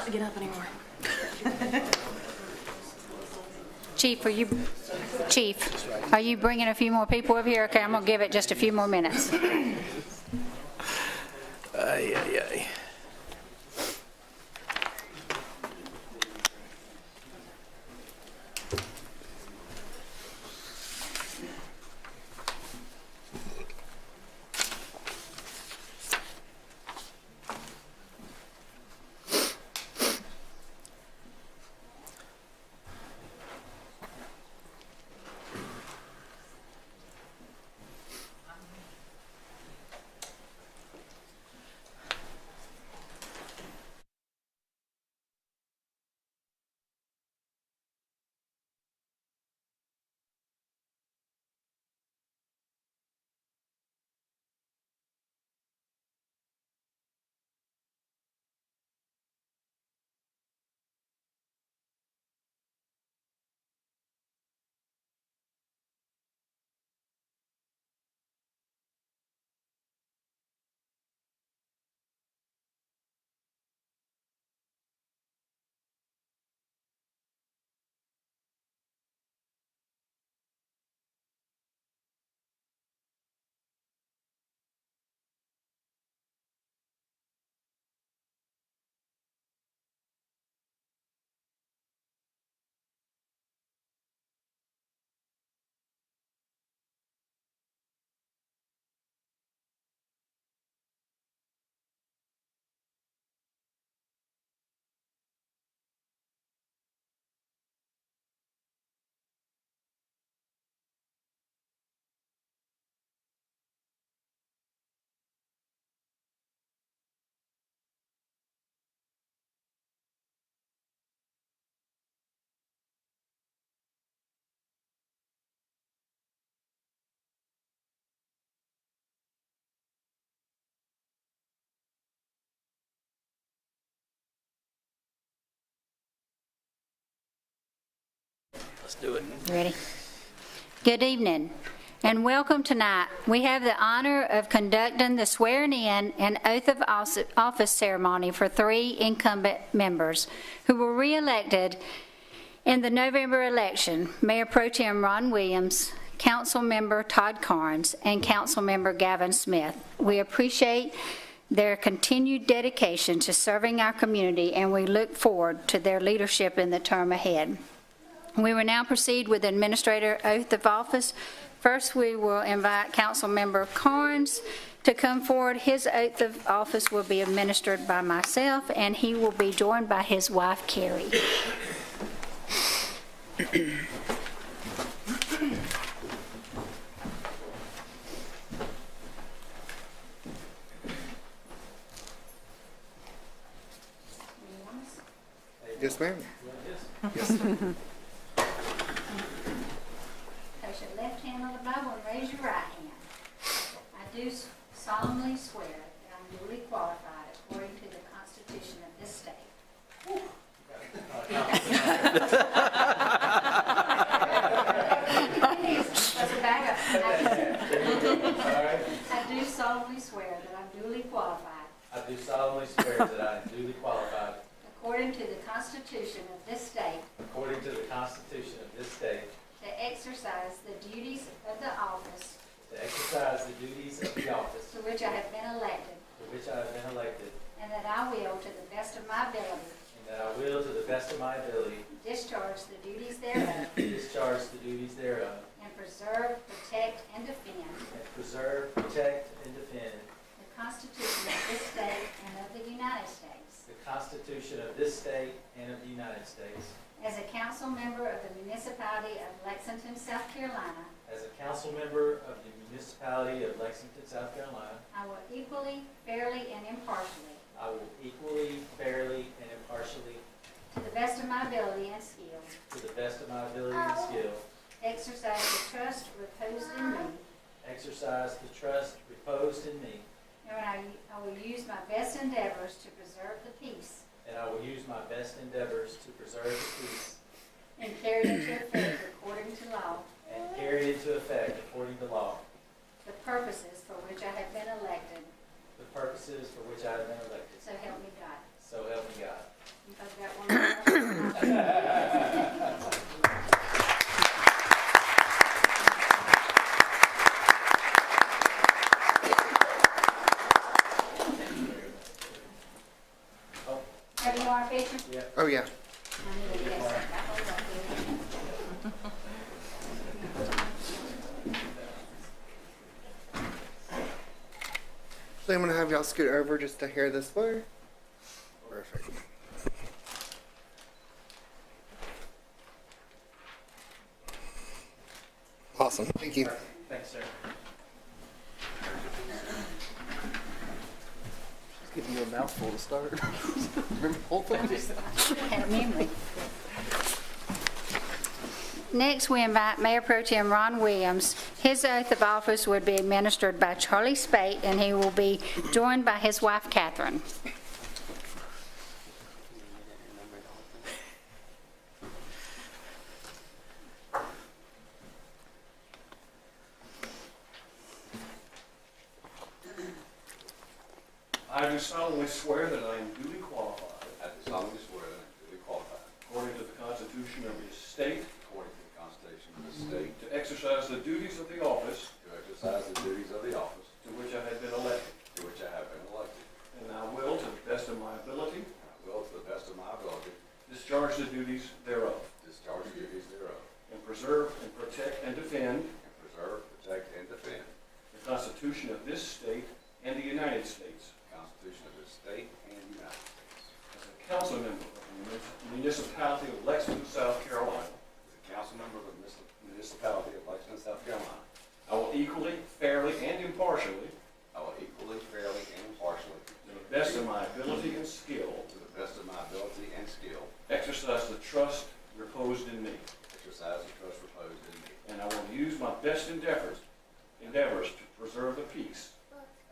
to get up anymore. Chief, are you bringing a few more people over here? Okay, I'm going to give it just a few more minutes. Ay, ay, ay. Let's do it. Ready? Good evening and welcome tonight. We have the honor of conducting the swearing-in and oath of office ceremony for 3 incumbent members who were re-elected in the November election: Mayor Pro Tem Ron Williams, Council Member Todd Carnes, and Council Member Gavin Smith. We appreciate their continued dedication to serving our community, and we look forward to their leadership in the term ahead. We will now proceed with the administrator oath of office. First, we will invite Council Member Carnes to come forward. His oath of office will be administered by myself, and he will be joined by his wife, Carrie. Yes, ma'am. Yes. Place your left hand on the Bible and raise your right hand. I do solemnly swear that I'm duly qualified according to the Constitution of this state. That's a backup. I do solemnly swear that I'm duly qualified. I do solemnly swear that I am duly qualified, According to the Constitution of this state, according to the Constitution of this state, to exercise the duties of the office to exercise the duties of the office to which I have been elected, to which I have been elected, and that I will, to the best of my ability, and that I will, to the best of my ability, discharge the duties thereof, discharge the duties thereof, and preserve, protect, and defend and preserve, protect, and defend the Constitution of this state and of the United States. the Constitution of this state and of the United States. As a council member of the municipality of Lexington, South Carolina, As a council member of the municipality of Lexington, South Carolina, I will equally, fairly, and impartially, I will equally, fairly, and impartially, to the best of my ability and skill, to the best of my ability and skill, exercise the trust reposed in me, exercise the trust reposed in me, and I will use my best endeavors to preserve the peace and I will use my best endeavors to preserve the peace and carry into effect according to law and carry it into effect according to law, the purposes for which I have been elected. the purposes for which I have been elected. So help me God. So help me God. You both Oh, yeah. So I'm going to have y'all scoot over just to hear this way. Perfect. Awesome. Thank you. Thanks, sir. Give you a mouthful to start. Remember the whole thing? Had a memory. Next, we invite Mayor Pro Tem Ron Williams. His oath of office would be administered by Charlie Spate, and he will be joined by his wife, Catherine. I do solemnly swear that I am duly qualified, I do solemnly swear that I am duly qualified, according to the Constitution of this state, according to the Constitution of the state, to exercise the duties of the office to exercise the duties of the office to which I have been elected, to which I have been elected, and I will, to the best of my ability, and I will, to the best of my ability, discharge the duties thereof, discharge the duties thereof, and preserve and protect and defend and preserve, protect, and defend the Constitution of this state and the United States. the Constitution of this state and the United States. As a council member of the municipality of Lexington, South Carolina, As a council member of the municipality of Lexington, South Carolina, I will equally, fairly, and impartially, I will equally, fairly, and impartially, to the best of my ability and skill, to the best of my ability and skill, exercise the trust reposed in me. exercise the trust reposed in me, And I will use my best endeavors to preserve the peace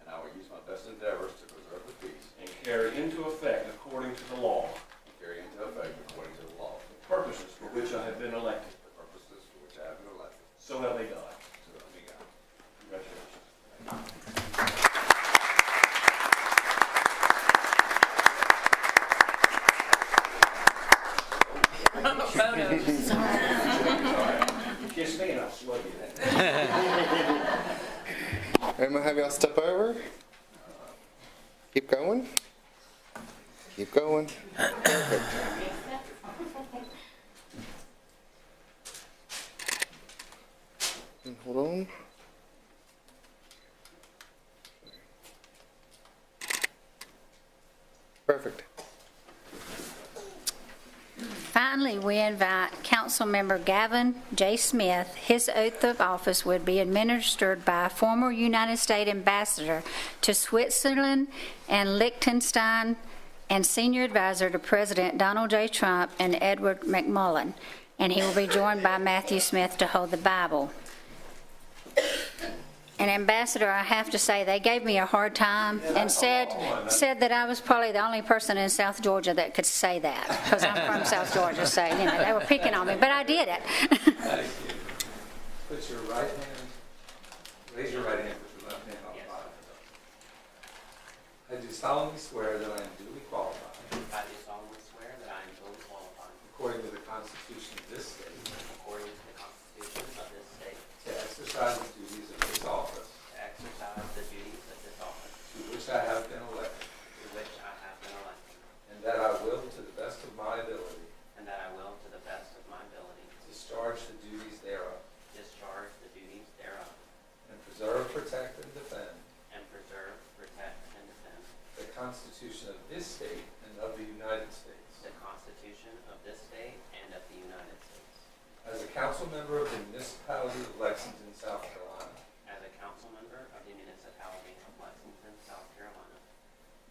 and I will use my best endeavors to preserve the peace and carry into effect, according to the law, and carry into effect, according to the law, the purposes for which I have been elected. the purposes for which I have been elected. So help me God. So help me God. Congratulations. You kiss me and I'll slug you. I'm going to have y'all step over. Keep going. Keep going. Perfect. And hold on. Perfect. Finally, we invite Councilmember Gavin J. Smith. His oath of office would be administered by a former United States ambassador to Switzerland and Liechtenstein and senior advisor to President Donald J. Trump and Edward McMullen. And he will be joined by Matthew Smith to hold the Bible. And Ambassador, I have to say, they gave me a hard time and said that I was probably the only person in South Georgia that could say that, because I'm from South Georgia, so, you know, they were picking on me, but I did it. Thank you. Put your right hand, raise your right hand, put your left hand on the Bible. I do solemnly swear that I am duly qualified, I do solemnly swear that I am duly qualified, according to the Constitution of this state, according to the Constitution of this state, to exercise the duties of this office, to exercise the duties of this office, to which I have been elected, to which I have been elected, and that I will, to the best of my ability, and that I will, to the best of my ability, discharge the duties thereof, discharge the duties thereof, and preserve, protect, and defend and preserve, protect, and defend the Constitution of this state and of the United States. the Constitution of this state and of the United States. As a council member of the municipality of Lexington, South Carolina, As a council member of the municipality of Lexington, South Carolina,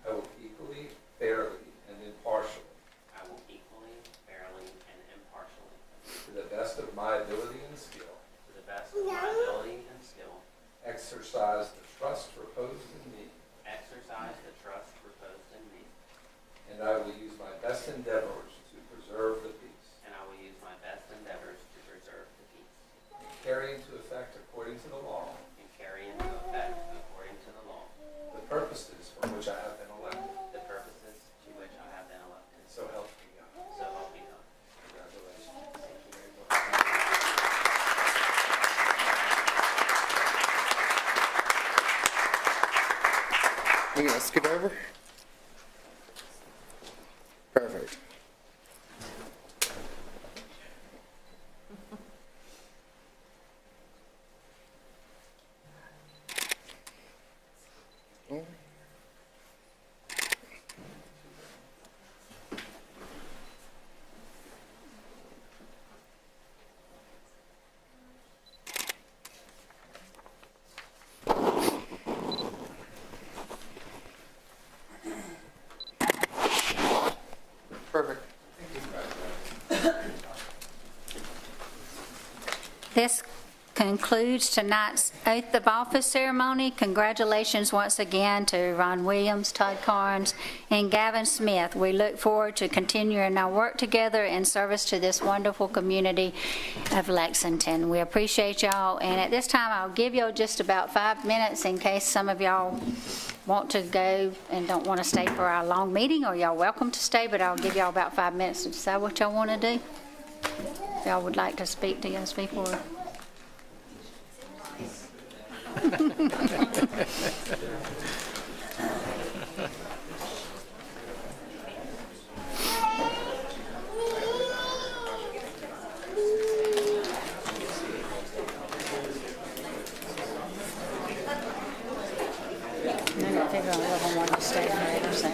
I will equally, fairly, and impartially, I will equally, fairly, and impartially, to the best of my ability and skill, to the best of my ability and skill, exercise the trust reposed in me, exercise the trust reposed in me, and I will use my best endeavors to preserve the peace, and I will use my best endeavors to preserve the peace, and carry into effect according to the law and carry into effect, according to the law, the purposes for which I have been elected. the purposes to which I have been elected. So help me God. So help me God. Congratulations. Thank you very much. You gonna scoot over? Perfect. This concludes tonight's oath of office ceremony. Congratulations once again to Ron Williams, Todd Carnes, and Gavin Smith. We look forward to continuing our work together in service to this wonderful community of Lexington. We appreciate y'all, and at this time, I'll give y'all just about 5 minutes in case some of y'all want to go and don't want to stay for our long meeting, or y'all welcome to stay, but I'll give y'all about 5 minutes to decide what y'all want to do. If y'all would like to speak to us before. I'm not figuring out if I want to stay there or so.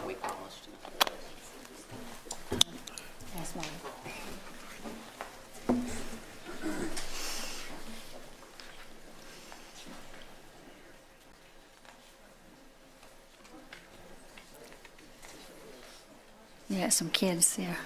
We polished. That's mine. Yeah, some kids there.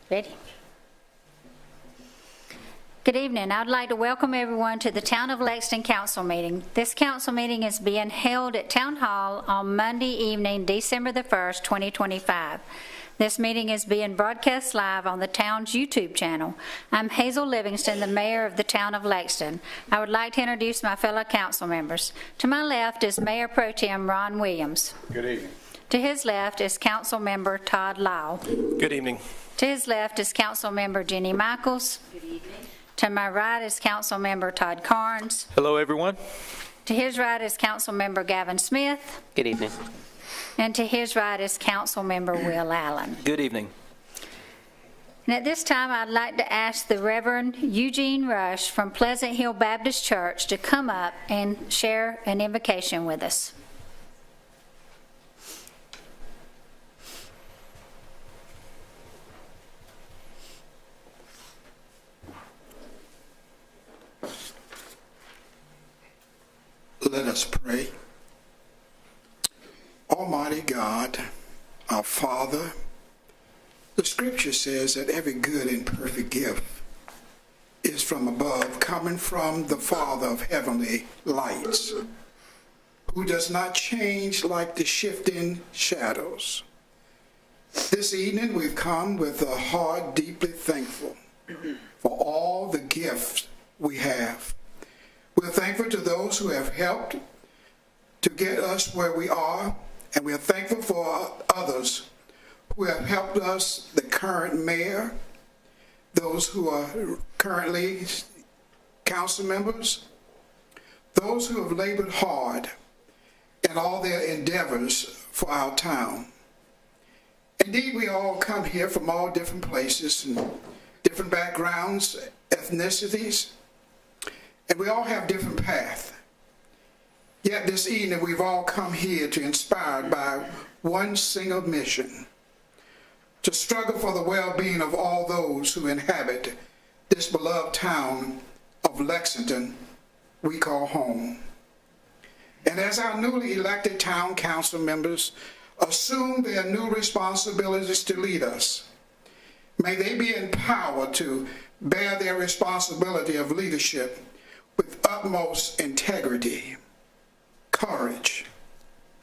Ready? Good evening. I'd like to welcome everyone to the Town of Lexington Council meeting. This council meeting is being held at Town Hall on Monday evening, December the 1st, 2025. This meeting is being broadcast live on the town's YouTube channel. I'm Hazel Livingston, the mayor of the Town of Lexington. I would like to introduce my fellow council members. To my left is Mayor Pro Tem Ron Williams. Good evening. To his left is Council Member Todd Lyle. Good evening. To his left is Council Member Jenny Michaels. Good evening. To my right is Council Member Todd Carnes. Hello, everyone. To his right is Council Member Gavin Smith. Good evening. And to his right is Council Member Will Allen. Good evening. And at this time, I'd like to ask the Reverend Eugene Rush from Pleasant Hill Baptist Church to come up and share an invocation with us. Let us pray. Almighty God, our Father, the scripture says that every good and perfect gift is from above, coming from the Father of heavenly lights, who does not change like the shifting shadows. This evening we've come with a heart deeply thankful for all the gifts we have. We're thankful to those who have helped to get us where we are, and we're thankful for others who have helped us, the current mayor, those who are currently council members, those who have labored hard in all their endeavors for our town. Indeed, we all come here from all different places and different backgrounds, ethnicities, And we all have different paths. Yet this evening we've all come here to inspired by one single mission, to struggle for the well-being of all those who inhabit this beloved town of Lexington we call home. And as our newly elected town council members assume their new responsibilities to lead us, may they be empowered to bear their responsibility of leadership with utmost integrity, courage,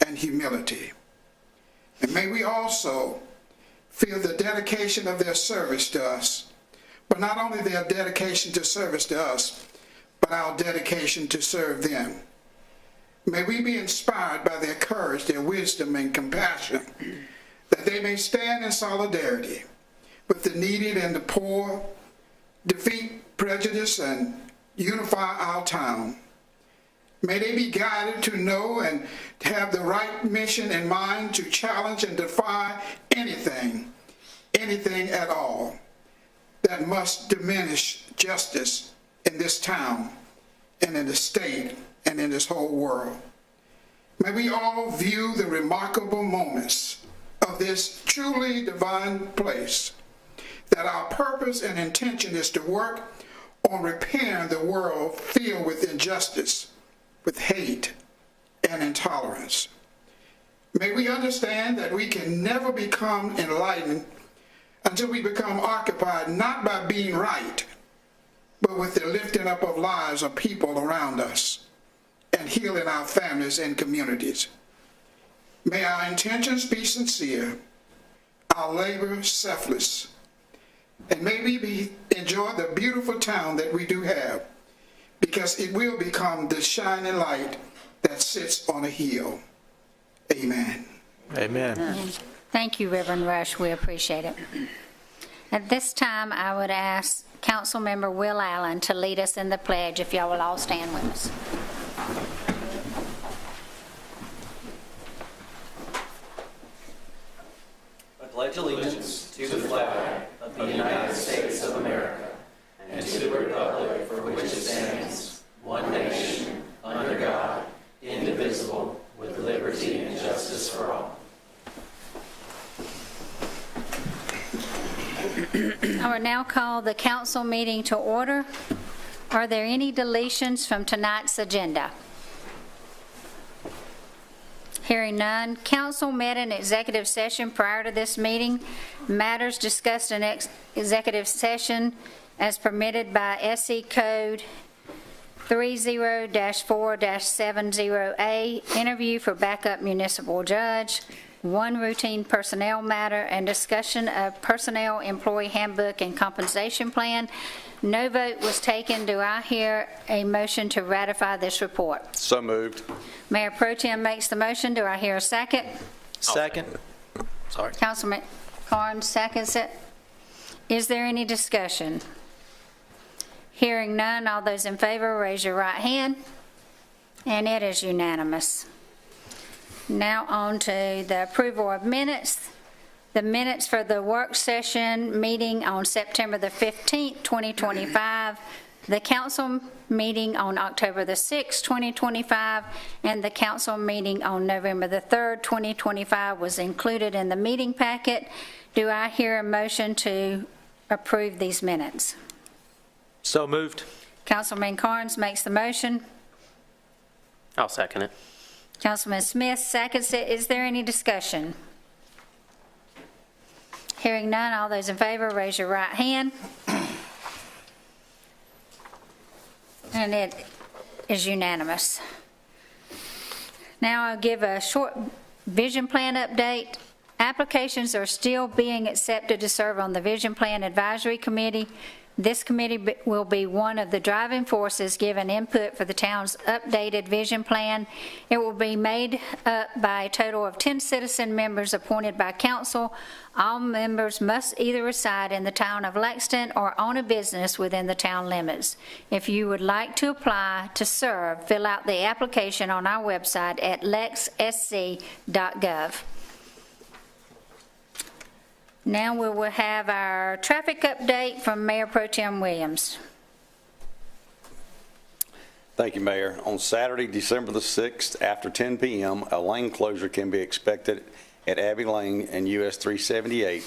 and humility. And may we also feel the dedication of their service to us, but not only their dedication to service to us, but our dedication to serve them. May we be inspired by their courage, their wisdom, and compassion, that they may stand in solidarity with the needy and the poor, defeat prejudice, and unify our town. May they be guided to know and to have the right mission in mind to challenge and defy anything at all that must diminish justice in this town and in the state and in this whole world. May we all view the remarkable moments of this truly divine place, that our purpose and intention is to work on repairing the world filled with injustice, with hate and intolerance. May we understand that we can never become enlightened until we become occupied not by being right, but with the lifting up of lives of people around us and healing our families and communities. May our intentions be sincere, our labor selfless, and may we enjoy the beautiful town that we do have, because it will become the shining light that sits on a hill. Amen. Amen. Thank you, Reverend Rush. We appreciate it. At this time, I would ask Councilmember Will Allen to lead us in the pledge, if y'all will all stand with us. I pledge allegiance to the flag of the United States of America and to the republic for which it stands, one nation, under God, indivisible, with liberty and justice for all. I will now call the council meeting to order. Are there any deletions from tonight's agenda? Hearing none, council met in executive session prior to this meeting. Matters discussed in executive session as permitted by SC Code 30-4-70A, interview for backup municipal judge, one routine personnel matter, and discussion of personnel employee handbook and compensation plan. No vote was taken. Do I hear a motion to ratify this report? So moved. Mayor Pro Tem makes the motion. Do I hear a second? Second. Sorry. Councilman Carnes seconds it. Is there any discussion? Hearing none, all those in favor, raise your right hand. And it is unanimous. Now on to the approval of minutes. The minutes for the work session meeting on September the 15th, 2025, the council meeting on October the 6th, 2025, and the council meeting on November the 3rd, 2025 was included in the meeting packet. Do I hear a motion to approve these minutes? So moved. Councilman Carnes makes the motion. I'll second it. Councilman Smith seconds it. Is there any discussion? Hearing none, all those in favor, raise your right hand. And it is unanimous. Now I'll give a short vision plan update. Applications are still being accepted to serve on the Vision Plan Advisory Committee. This committee will be one of the driving forces giving input for the town's updated vision plan. It will be made up by a total of 10 citizen members appointed by council. All members must either reside in the town of Lexington or own a business within the town limits. If you would like to apply to serve, fill out the application on our website at lexsc.gov. Now we will have our traffic update from Mayor Pro Tem Williams. Thank you, Mayor. On Saturday, December the 6th, after 10 p.m., a lane closure can be expected at Abbey Lane and US 378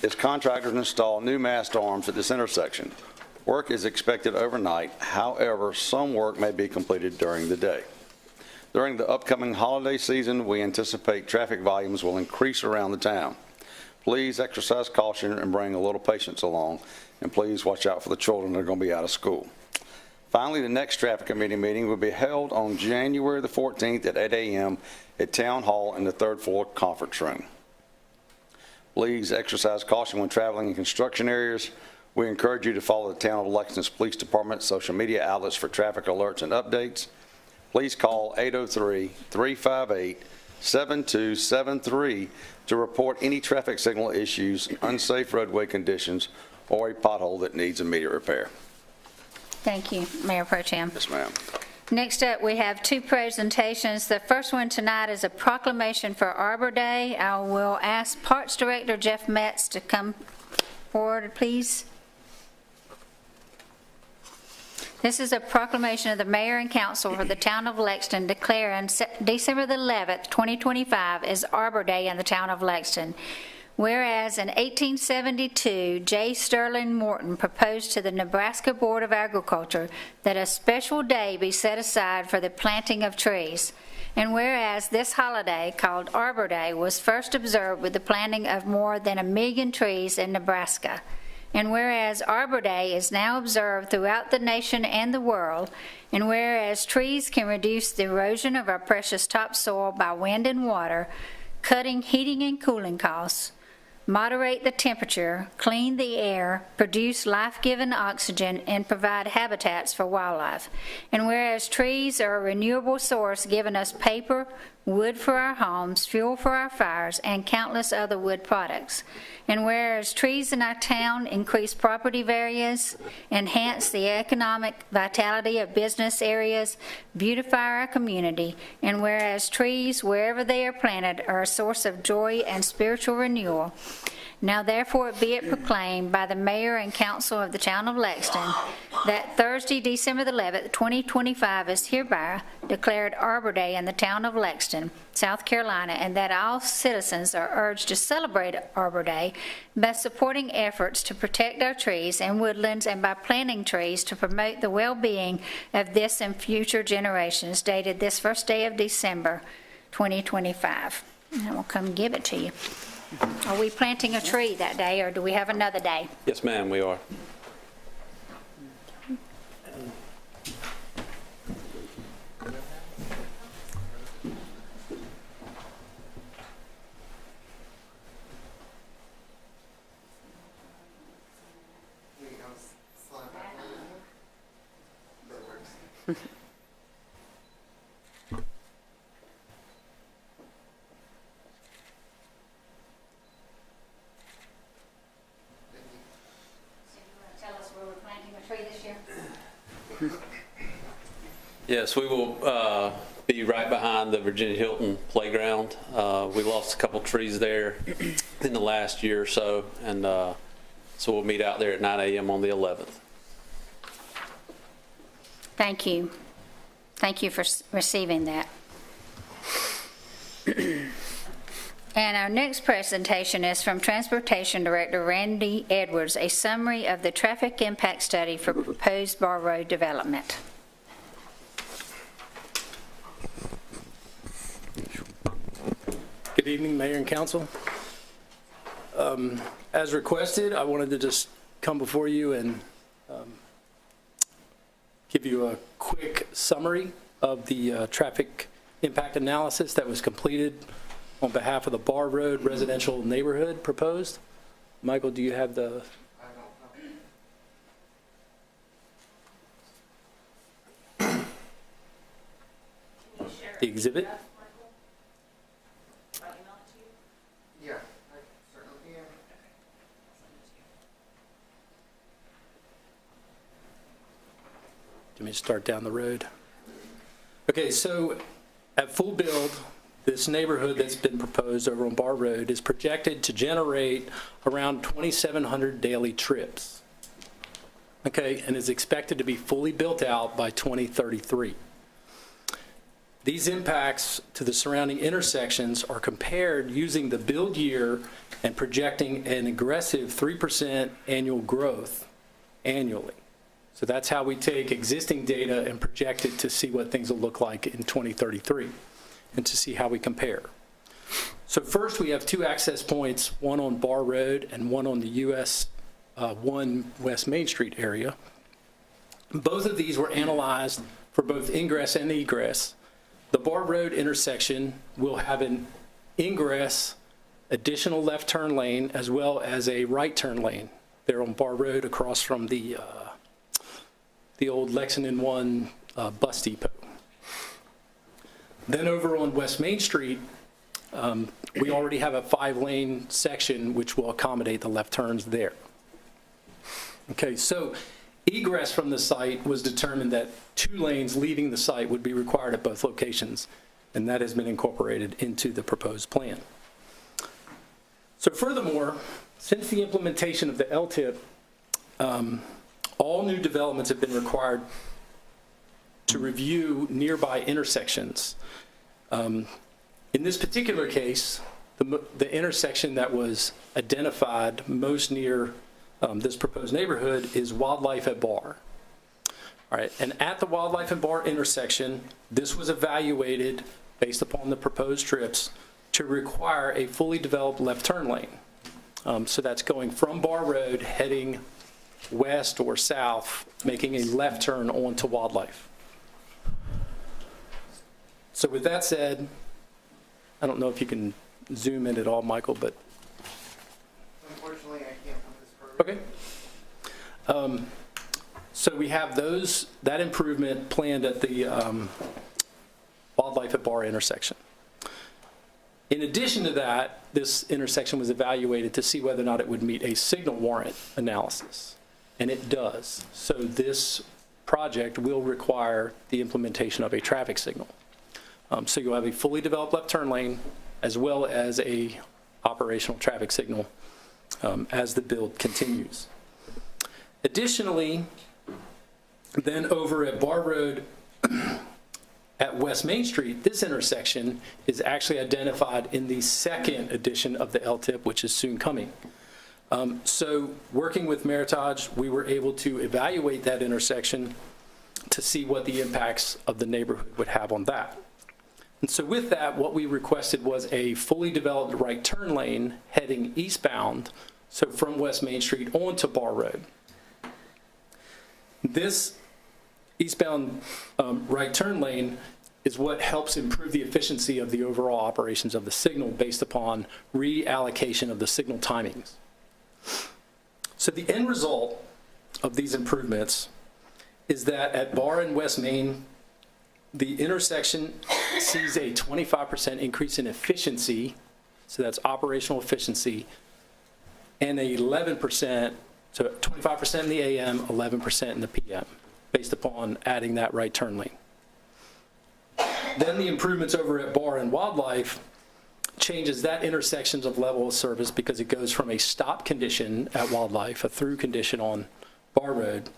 as contractors install new mast arms at this intersection. Work is expected overnight. However, some work may be completed during the day. During the upcoming holiday season, we anticipate traffic volumes will increase around the town. Please exercise caution and bring a little patience along, and please watch out for the children that are going to be out of school. Finally, the next traffic committee meeting will be held on January the 14th at 8 a.m. at Town Hall in the third floor conference room. Please exercise caution when traveling in construction areas. We encourage you to follow the Town of Lexington's Police Department social media outlets for traffic alerts and updates. Please call 803-358-7273 to report any traffic signal issues, unsafe roadway conditions, or a pothole that needs immediate repair. Thank you, Mayor Pro Tem. Yes, ma'am. Next up, we have two presentations. The first one tonight is a proclamation for Arbor Day. I will ask Parks Director Jeff Metz to come forward, please. This is a proclamation of the Mayor and Council for the Town of Lexington declaring December the 11th, 2025 as Arbor Day in the Town of Lexington. Whereas in 1872, J. Sterling Morton proposed to the Nebraska Board of Agriculture that a special day be set aside for the planting of trees. And whereas this holiday, called Arbor Day, was first observed with the planting of more than 1 million trees in Nebraska. And whereas Arbor Day is now observed throughout the nation and the world, and whereas trees can reduce the erosion of our precious topsoil by wind and water, cutting heating and cooling costs, moderate the temperature, clean the air, produce life-giving oxygen, and provide habitats for wildlife. And whereas trees are a renewable source giving us paper, wood for our homes, fuel for our fires, and countless other wood products. And whereas trees in our town increase property values, enhance the economic vitality of business areas, beautify our community, and whereas trees, wherever they are planted, are a source of joy and spiritual renewal, now therefore be it proclaimed by the Mayor and Council of the Town of Lexington that Thursday, December the 11th, 2025 is hereby declared Arbor Day in the Town of Lexington, South Carolina, and that all citizens are urged to celebrate Arbor Day by supporting efforts to protect our trees and woodlands and by planting trees to promote the well-being of this and future generations, dated this first day of December 2025. And I will come give it to you. Are we planting a tree that day, or do we have another day? Yes, ma'am, we are. Yes, we will be right behind the Virginia Hilton playground. We lost a couple trees there in the last year or so, and so we'll meet out there at 9 a.m. on the 11th. Thank you. Thank you for receiving that. And our next presentation is from Transportation Director Randy Edwards, a summary of the traffic impact study for proposed Bar Road development. Good evening, Mayor and Council. As requested, I wanted to just come before you and give you a quick summary of the traffic impact analysis that was completed on behalf of the Bar Road residential neighborhood proposed. Michael, do you have the? The exhibit? Yeah, I certainly am. Let me start down the road. Okay, so at full build, this neighborhood that's been proposed over on Bar Road is projected to generate around 2,700 daily trips. okay, and is expected to be fully built out by 2033. These impacts to the surrounding intersections are compared using the build year and projecting an aggressive 3% annual growth annually. So that's how we take existing data and project it to see what things will look like in 2033 and to see how we compare. So first we have 2 access points, one on Barr Road and one on the US 1 West Main Street area. Both of these were analyzed for both ingress and egress. The Barr Road intersection will have an ingress, additional left turn lane, as well as a right turn lane there on Barr Road across from the old Lexington 1 bus depot. Then over on West Main Street, we already have a 5-lane section which will accommodate the left turns there. Okay, so egress from the site was determined that 2 lanes leaving the site would be required at both locations, and that has been incorporated into the proposed plan. So furthermore, since the implementation of the LTIP, all new developments have been required to review nearby intersections. In this particular case, the intersection that was identified most near this proposed neighborhood is Wildlife at Barr. All right, and at the Wildlife and Barr intersection, this was evaluated based upon the proposed trips to require a fully developed left turn lane. So that's going from Barr Road, heading west or south, making a left turn onto Wildlife. So with that said, I don't know if you can zoom in at all, Michael, but. Unfortunately, I can't put this program. Okay. So we have that improvement planned at the Wildlife at Barr intersection. In addition to that, this intersection was evaluated to see whether or not it would meet a signal warrant analysis, and it does. So this project will require the implementation of a traffic signal. So you'll have a fully developed left turn lane as well as a operational traffic signal as the build continues. Additionally, then over at Barr Road at West Main Street, this intersection is actually identified in the 2nd edition of the LTIP, which is soon coming. So working with Meritage, we were able to evaluate that intersection to see what the impacts of the neighborhood would have on that. And so with that, what we requested was a fully developed right turn lane heading eastbound, so from West Main Street onto Barr Road. This eastbound right turn lane is what helps improve the efficiency of the overall operations of the signal based upon reallocation of the signal timings. So the end result of these improvements is that at Barr and West Main, the intersection sees a 25% increase in efficiency, so that's operational efficiency, and 11%, so 25% in the AM, 11% in the PM, based upon adding that right turn lane. Then the improvements over at Barr and Wildlife changes that intersections of level of service because it goes from a stop condition at Wildlife, a through condition on Barr Road,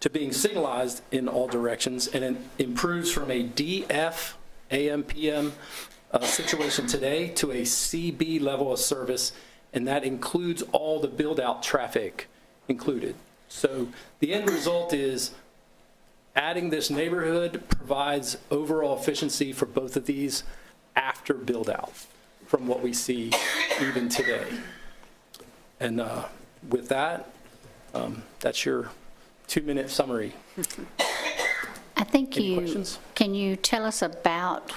to being signalized in all directions, and it improves from a DF AM/PM situation today to a CB level of service, and that includes all the build-out traffic included. So the end result is adding this neighborhood provides overall efficiency for both of these after build-out from what we see even today. And with that, that's your 2-minute summary. I think Any questions? Can you tell us about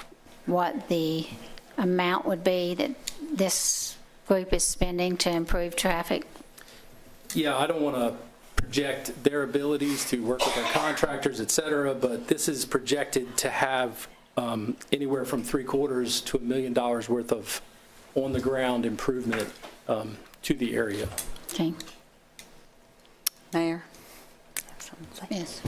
what the amount would be that this group is spending to improve traffic? Yeah, I don't want to project their abilities to work with our contractors, et cetera, but this is projected to have anywhere from $750,000 to $1 million worth of on-the-ground improvement to the area. Okay. Mayor? Yes.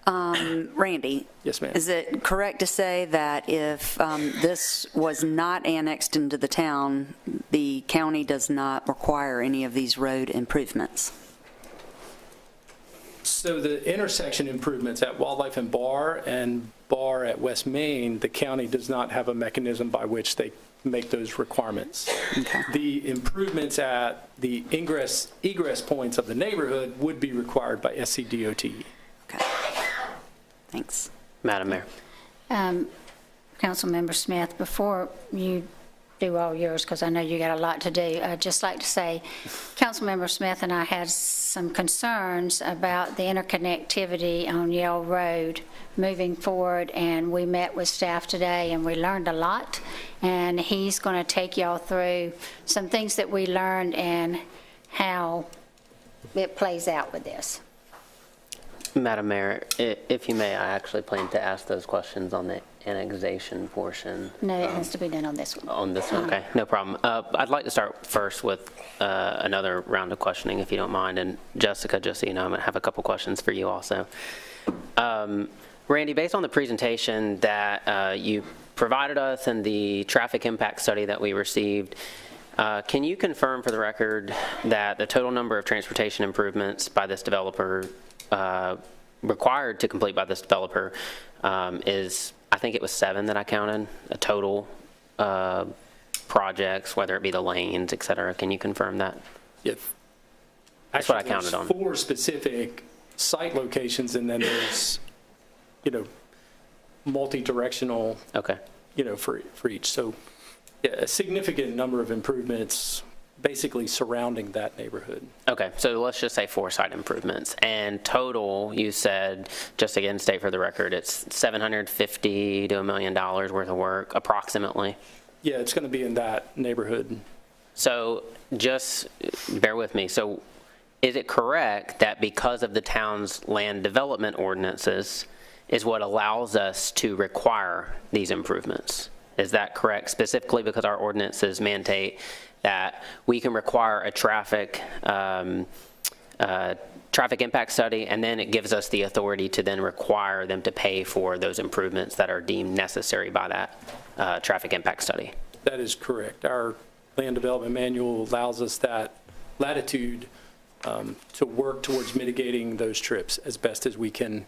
Randy? Yes, ma'am. Is it correct to say that if this was not annexed into the town, the county does not require any of these road improvements? So the intersection improvements at Wildlife and Bar at West Main, the county does not have a mechanism by which they make those requirements. The improvements at the egress points of the neighborhood would be required by SCDOT. Okay. Thanks. Madam Mayor. Councilmember Smith, before you do all yours, because I know you got a lot to do, I'd just like to say, Councilmember Smith and I had some concerns about the interconnectivity on Yale Road moving forward, and we met with staff today, and we learned a lot, and he's going to take y'all through some things that we learned and how it plays out with this. Madam Mayor, if you may, I actually plan to ask those questions on the annexation portion. No, it has to be done on this one. On this one, okay, no problem. I'd like to start first with another round of questioning, if you don't mind. And Jessica, just so you know, I'm going to have a couple questions for you also. Randy, based on the presentation that you provided us and the traffic impact study that we received, can you confirm for the record that the total number of transportation improvements by this developer required to complete by this developer is, I think it was 7 that I counted, a total projects, whether it be the lanes, et cetera. Can you confirm that? Yeah. That's what I counted on. 4 specific site locations, and then there's, multi-directional, okay, for each. So yeah, a significant number of improvements basically surrounding that neighborhood. Okay, so let's just say 4 site improvements. And total, you said, just again, state for the record, it's $750 to $1 million worth of work, approximately. Yeah, it's going to be in that neighborhood. So just bear with me. So is it correct that because of the town's land development ordinances is what allows us to require these improvements? Is that correct? Specifically because our ordinances mandate that we can require a traffic impact study, and then it gives us the authority to then require them to pay for those improvements that are deemed necessary by that traffic impact study. That is correct. Our land development manual allows us that latitude to work towards mitigating those trips as best as we can,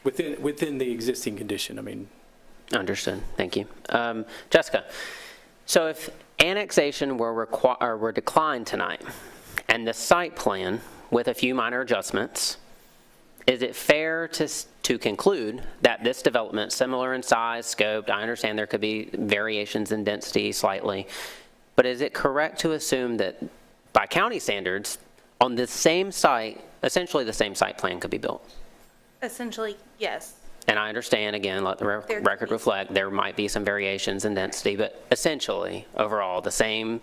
within the existing condition. I mean. Understood. Thank you. Jessica, so if annexation were declined tonight and the site plan with a few minor adjustments, is it fair to conclude that this development, similar in size, scope, I understand there could be variations in density slightly, but is it correct to assume that by county standards, on the same site, essentially the same site plan could be built? Essentially, yes. And I understand, again, let the record reflect, there might be some variations in density, but essentially, overall, the same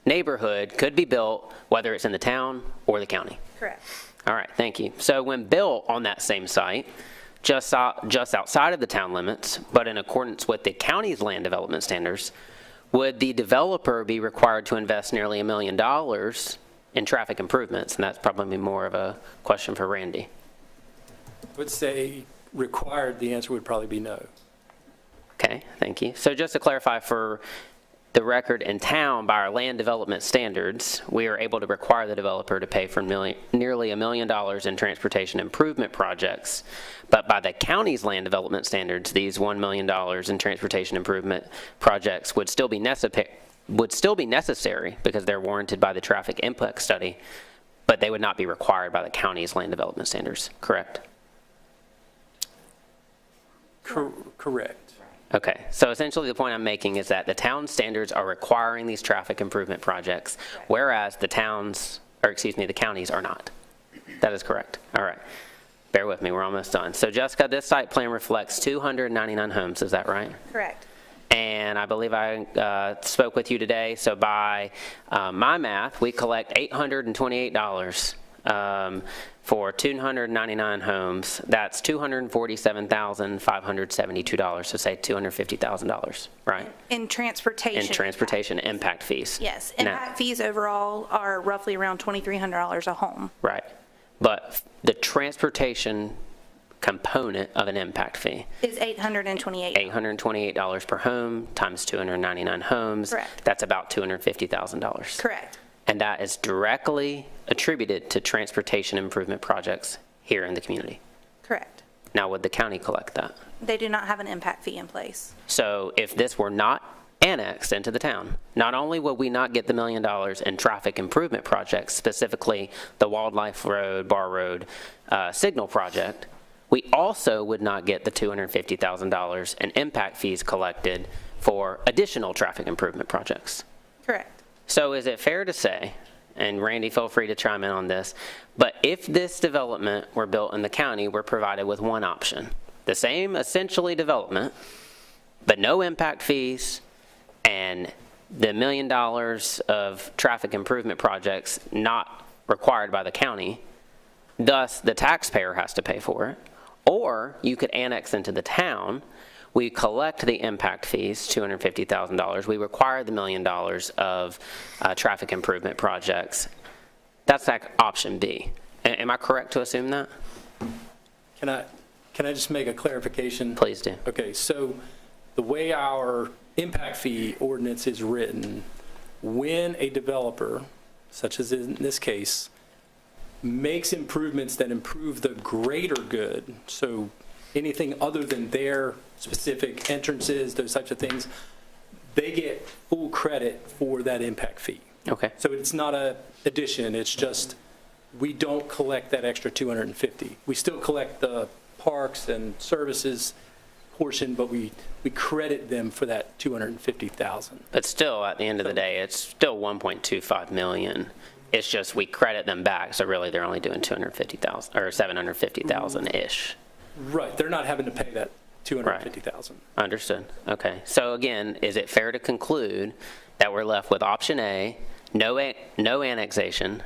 neighborhood could be built, whether it's in the town or the county. Correct. All right, thank you. So when built on that same site, just outside of the town limits, but in accordance with the county's land development standards, would the developer be required to invest nearly $1 million in traffic improvements? And that's probably more of a question for Randy. I would say required, the answer would probably be no. Okay, thank you. So just to clarify for the record, in town, by our land development standards, we are able to require the developer to pay for nearly $1 million in transportation improvement projects. But by the county's land development standards, these $1 million in transportation improvement projects would still be necessary because they're warranted by the traffic impact study, but they would not be required by the county's land development standards, correct? Correct. Okay, so essentially the point I'm making is that the town standards are requiring these traffic improvement projects, whereas the counties are not. That is correct. All right, bear with me, we're almost done. So Jessica, this site plan reflects 299 homes, is that right? Correct. And I believe I spoke with you today, so by my math, we collect $828 for 299 homes. That's $247,572, so say $250,000, right? In transportation. In transportation impact fees. Yes, impact fees overall are roughly around $2,300 a home. Right, but the transportation component of an impact fee is $828. $828 per home times 299 homes. Correct. That's about $250,000. Correct. And that is directly attributed to transportation improvement projects here in the community. Correct. Now, would the county collect that? They do not have an impact fee in place. So if this were not annexed into the town, not only would we not get the $1 million in traffic improvement projects, specifically the Wildlife Road, Bar Road signal project, we also would not get the $250,000 in impact fees collected for additional traffic improvement projects. Correct. So is it fair to say, and Randy, feel free to chime in on this, but if this development were built in the county, we're provided with one option, the same essentially development, but no impact fees, and the $1 million of traffic improvement projects not required by the county, thus the taxpayer has to pay for it, or you could annex into the town, we collect the impact fees, $250,000, we require the $1 million of traffic improvement projects. That's like option B. Am I correct to assume that? Can I just make a clarification? Please do. Okay, so the way our impact fee ordinance is written, when a developer, such as in this case, makes improvements that improve the greater good, so anything other than their specific entrances, those types of things, they get full credit for that impact fee. Okay. So it's not a addition, it's just, we don't collect that extra $250. We still collect the parks and services portion, but we credit them for that $250,000. But still, at the end of the day, it's still $1.25 million. It's just we credit them back, so really they're only doing $250,000 or $750,000-ish. Right, they're not having to pay that $250,000. Right. Understood. Okay. So again, is it fair to conclude that we're left with option A, no annexation,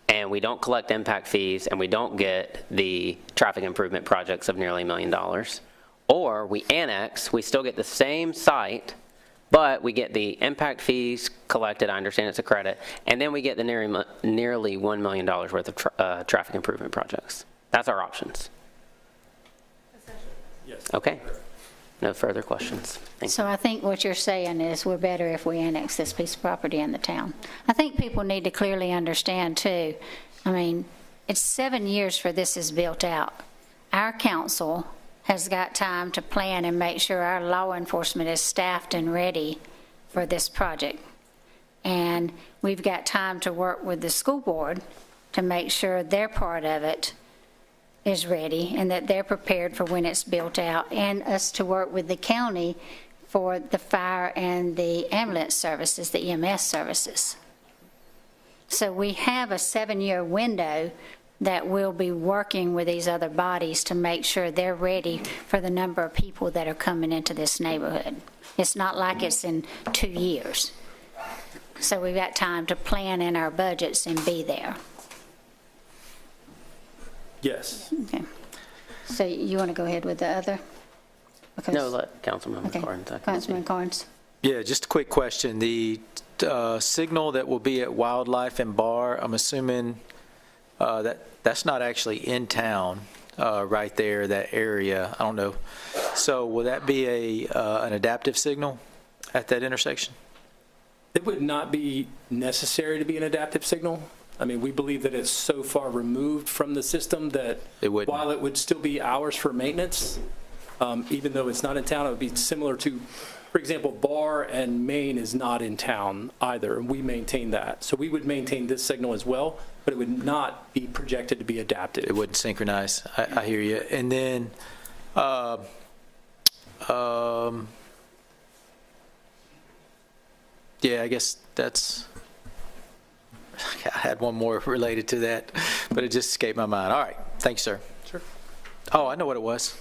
and we don't collect impact fees, and we don't get the traffic improvement projects of nearly $1 million? Or we annex, we still get the same site, but we get the impact fees collected, I understand it's a credit, and then we get the nearly $1 million worth of traffic improvement projects. That's our options. Yes. Okay. No further questions. Thank you. So I think what you're saying is we're better if we annex this piece of property in the town. I think people need to clearly understand too, I mean, it's 7 years for this is built out. Our council has got time to plan and make sure our law enforcement is staffed and ready for this project. And we've got time to work with the school board to make sure their part of it is ready and that they're prepared for when it's built out, and us to work with the county for the fire and the ambulance services, the EMS services. So we have a 7-year window that we'll be working with these other bodies to make sure they're ready for the number of people that are coming into this neighborhood. It's not like it's in 2 years. So we've got time to plan in our budgets and be there. Yes. Okay. So you want to go ahead with the other? Because, No, let Councilman okay. Carnes. Councilman Carnes. Yeah, just a quick question. The signal that will be at Wildlife and Bar, I'm assuming that's not actually in town right there, that area. I don't know. So will that be an adaptive signal at that intersection? It would not be necessary to be an adaptive signal. I mean, we believe that it's so far removed from the system that while it would still be ours for maintenance, even though it's not in town, it would be similar to, for example, Bar and Main is not in town either, and we maintain that. So we would maintain this signal as well, but it would not be projected to be adaptive. It wouldn't synchronize. I hear you. And then, yeah, I guess that's, I had one more related to that, but it just escaped my mind. All right. Thanks, sir. Sure. Oh, I know what it was.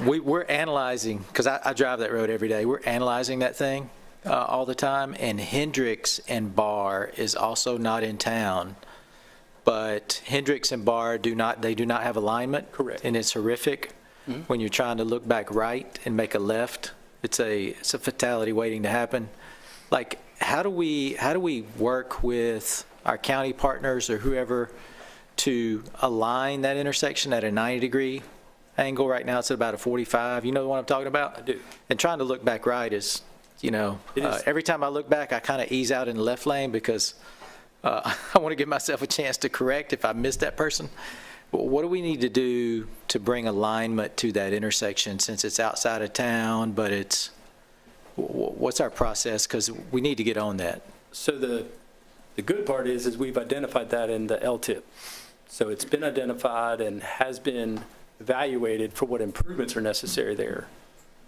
We're analyzing, because I drive that road every day. We're analyzing that thing all the time, and Hendricks and Bar is also not in town. But Hendricks and Bar do not have alignment. Correct. And it's horrific when you're trying to look back right and make a left. It's a fatality waiting to happen. Like, how do we work with our county partners or whoever to align that intersection at a 90-degree angle? Right now it's at about a 45. You know the one I'm talking about? I do. And trying to look back right is you know, It is. every time I look back, I kind of ease out in the left lane because I want to give myself a chance to correct if I miss that person. What do we need to do to bring alignment to that intersection since it's outside of town, but it's, what's our process? Because we need to get on that. So the good part is we've identified that in the LTIP. So it's been identified and has been evaluated for what improvements are necessary there.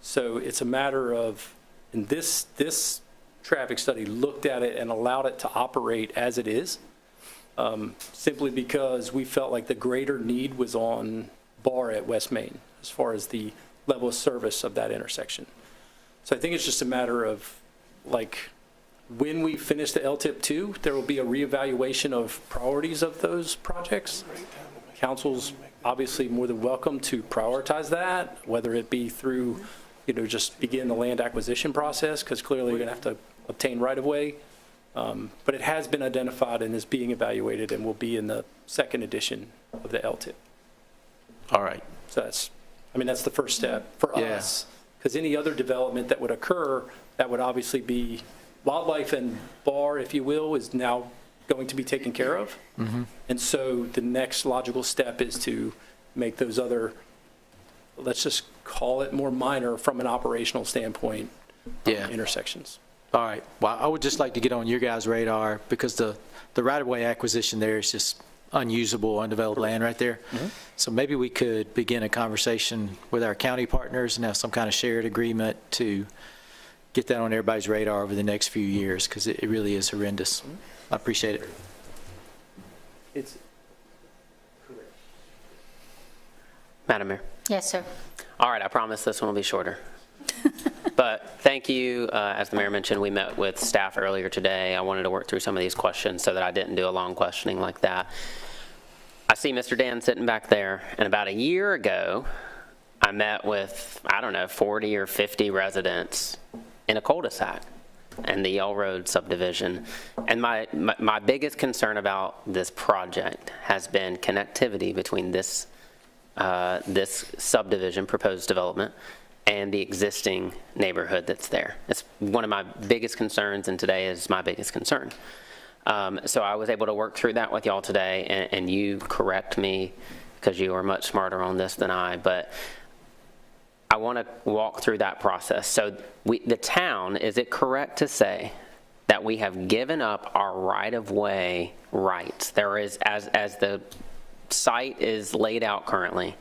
So it's a matter of, and this traffic study looked at it and allowed it to operate as it is, simply because we felt like the greater need was on Barr at West Main as far as the level of service of that intersection. So I think it's just a matter of, like, when we finish the LTIP 2, there will be a reevaluation of priorities of those projects. Council's obviously more than welcome to prioritize that, whether it be through, you know, just begin the land acquisition process, because clearly you're going to have to obtain right-of-way. But it has been identified and is being evaluated and will be in the second edition of the LTIP. All right. So that's the first step for us. Because any other development that would occur, that would obviously be wildlife and Barr, if you will, is now going to be taken care of. Mm-hmm. And so the next logical step is to make those other, let's just call it more minor from an operational standpoint, intersections. All right. Well, I would just like to get on your guys' radar because the right-of-way acquisition there is just unusable, undeveloped land right there. Mm-hmm. So maybe we could begin a conversation with our county partners and have some kind of shared agreement to get that on everybody's radar over the next few years because it really is horrendous. I appreciate it. It's Madam Mayor. Yes, sir. All right, I promise this one will be shorter. But thank you. As the mayor mentioned, we met with staff earlier today. I wanted to work through some of these questions so that I didn't do a long questioning like that. I see Mr. Dan sitting back there, and about a year ago, I met with, 40 or 50 residents in a cul-de-sac in the Yell Road subdivision. And my biggest concern about this project has been connectivity between this subdivision, proposed development, and the existing neighborhood that's there. It's one of my biggest concerns, and today is my biggest concern. So I was able to work through that with y'all today, and you correct me because you are much smarter on this than I, but I want to walk through that process. So the town, is it correct to say that we have given up our right-of-way rights? There is, as the site is laid out currently,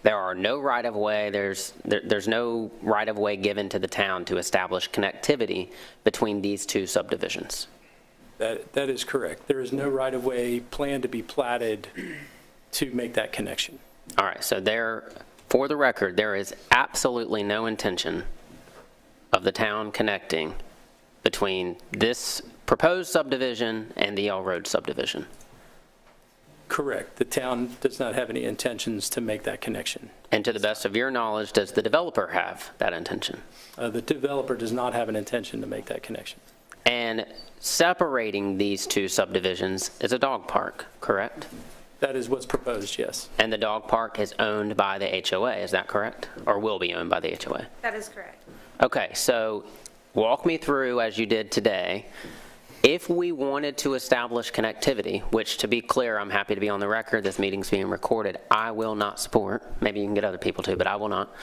there are no right-of-way, there's no right-of-way given to the town to establish connectivity between these two subdivisions. That is correct. There is no right-of-way plan to be platted to make that connection. All right, so for the record, there is absolutely no intention of the town connecting between this proposed subdivision and the Yell Road subdivision. Correct. The town does not have any intentions to make that connection. And to the best of your knowledge, does the developer have that intention? The developer does not have an intention to make that connection. And separating these two subdivisions is a dog park, correct? That is what's proposed, yes. And the dog park is owned by the HOA, is that correct? Or will be owned by the HOA? That is correct. Okay, so walk me through, as you did today, if we wanted to establish connectivity, which, to be clear, I'm happy to be on the record, this meeting's being recorded, I will not support. Maybe you can get other people to, but I will not.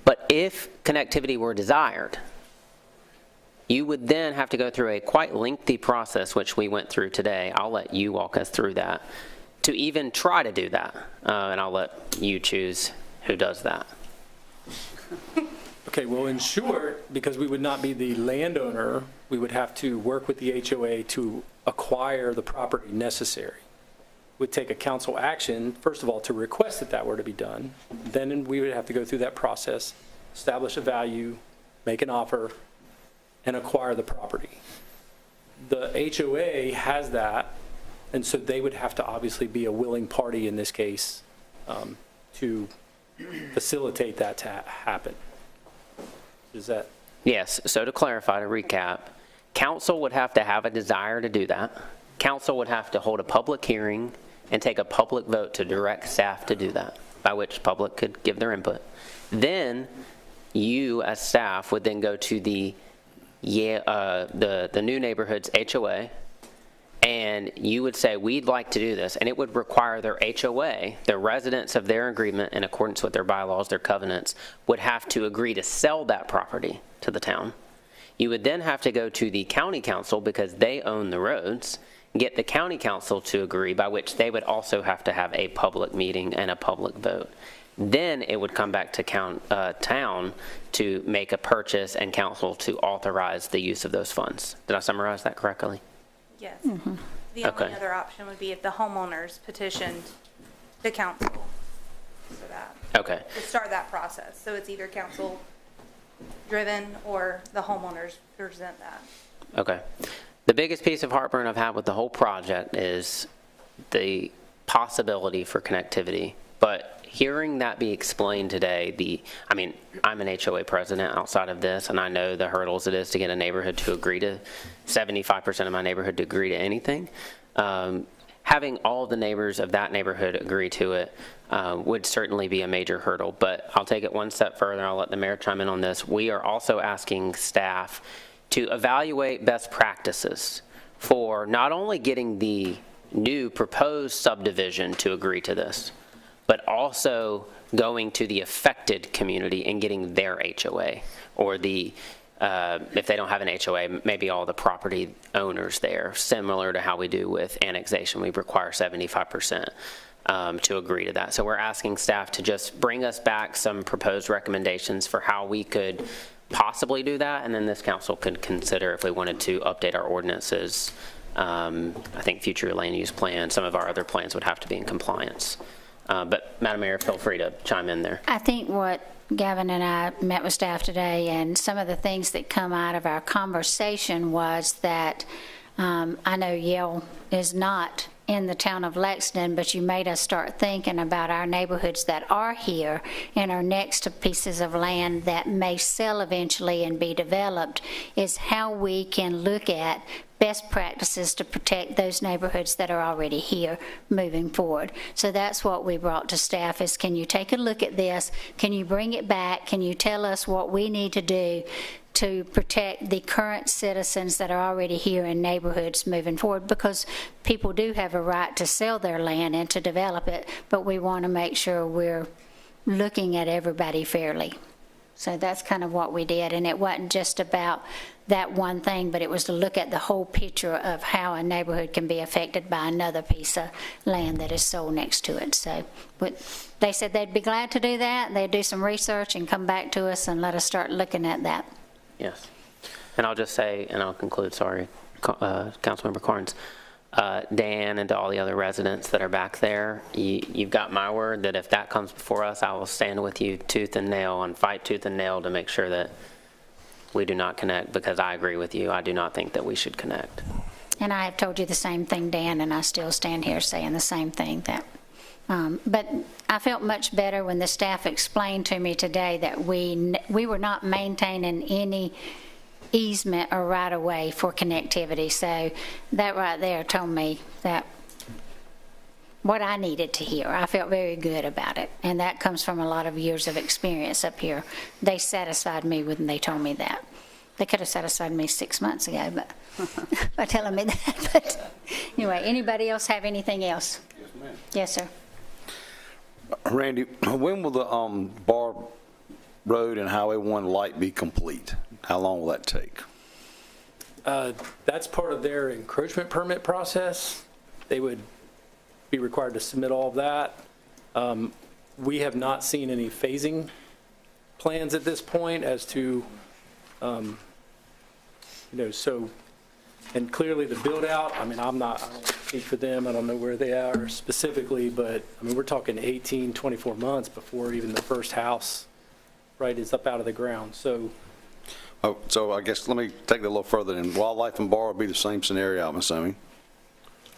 But if connectivity were desired, you would then have to go through a quite lengthy process, which we went through today. I'll let you walk us through that, to even try to do that. And I'll let you choose who does that. Okay, well, in short, because we would not be the landowner, we would have to work with the HOA to acquire the property necessary. Would take a council action, first of all, to request that were to be done. Then we would have to go through that process, establish a value, make an offer, and acquire the property. The HOA has that, and so they would have to obviously be a willing party in this case to facilitate that to happen. Is that? Yes, so to clarify, to recap, council would have to have a desire to do that. Council would have to hold a public hearing and take a public vote to direct staff to do that, by which public could give their input. Then you, as staff, would then go to the the new neighborhood's HOA, and you would say, we'd like to do this, and it would require their HOA, the residents of their agreement in accordance with their bylaws, their covenants, would have to agree to sell that property to the town. You would then have to go to the county council because they own the roads, get the county council to agree, by which they would also have to have a public meeting and a public vote. Then it would come back to town to make a purchase and council to authorize the use of those funds. Did I summarize that correctly? Yes. The only other option would be if the homeowners petitioned the council for that. Okay. To start that process. So it's either council driven or the homeowners present that. Okay. The biggest piece of heartburn I've had with the whole project is the possibility for connectivity. But hearing that be explained today, I mean, I'm an HOA president outside of this, and I know the hurdles it is to get a neighborhood to agree to, 75% of my neighborhood to agree to anything. Having all the neighbors of that neighborhood agree to it would certainly be a major hurdle. But I'll take it one step further. I'll let the mayor chime in on this. We are also asking staff to evaluate best practices for not only getting the new proposed subdivision to agree to this, but also going to the affected community and getting their HOA, or if they don't have an HOA, maybe all the property owners there, similar to how we do with annexation. We require 75% to agree to that. So we're asking staff to just bring us back some proposed recommendations for how we could possibly do that, and then this council could consider if we wanted to update our ordinances. I think future land use plans, some of our other plans would have to be in compliance. But Madam Mayor, feel free to chime in there. I think what Gavin and I met with staff today, and some of the things that come out of our conversation was that I know Yale is not in the town of Lexington, but you made us start thinking about our neighborhoods that are here and are next to pieces of land that may sell eventually and be developed, is how we can look at best practices to protect those neighborhoods that are already here moving forward. So that's what we brought to staff is, can you take a look at this? Can you bring it back? Can you tell us what we need to do to protect the current citizens that are already here in neighborhoods moving forward? Because people do have a right to sell their land and to develop it, but we want to make sure we're looking at everybody fairly. So that's kind of what we did, and it wasn't just about that one thing, but it was to look at the whole picture of how a neighborhood can be affected by another piece of land that is sold next to it. So they said they'd be glad to do that. They'd do some research and come back to us and let us start looking at that. Yes. And I'll just say, and I'll conclude, sorry, Councilmember Carnes, Dan and to all the other residents that are back there, you've got my word that if that comes before us, I will stand with you tooth and nail and fight tooth and nail to make sure that we do not connect, because I agree with you. I do not think that we should connect. And I have told you the same thing, Dan, and I still stand here saying the same thing. That, but I felt much better when the staff explained to me today that we were not maintaining any easement or right of way for connectivity. So that right there told me that what I needed to hear. I felt very good about it, and that comes from a lot of years of experience up here. They satisfied me when they told me that. They could have satisfied me 6 months ago, but by telling me that. But anyway, anybody else have anything else? Yes, ma'am. Yes, sir. Randy, when will the Bar Road and Highway 1 light be complete? How long will that take? That's part of their encroachment permit process. They would be required to submit all of that. We have not seen any phasing plans at this point as to, so, and clearly the build out, I mean, I don't speak for them. I don't know where they are specifically, but I mean, we're talking 18, 24 months before even the first house, right, is up out of the ground. So I guess let me take that a little further. And Wildlife and Bar will be the same scenario, I'm assuming.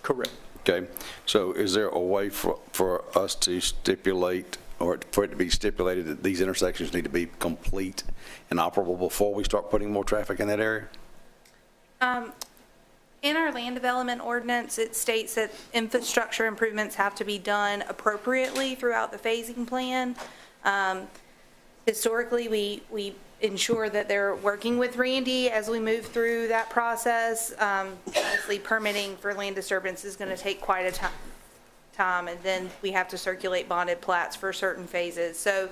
Correct. Okay. So is there a way for us to stipulate, or for it to be stipulated, that these intersections need to be complete and operable before we start putting more traffic in that area? In our land development ordinance, it states that infrastructure improvements have to be done appropriately throughout the phasing plan. Historically, we ensure that they're working with Randy as we move through that process. Obviously, permitting for land disturbance is going to take quite a time, and then we have to circulate bonded plats for certain phases. So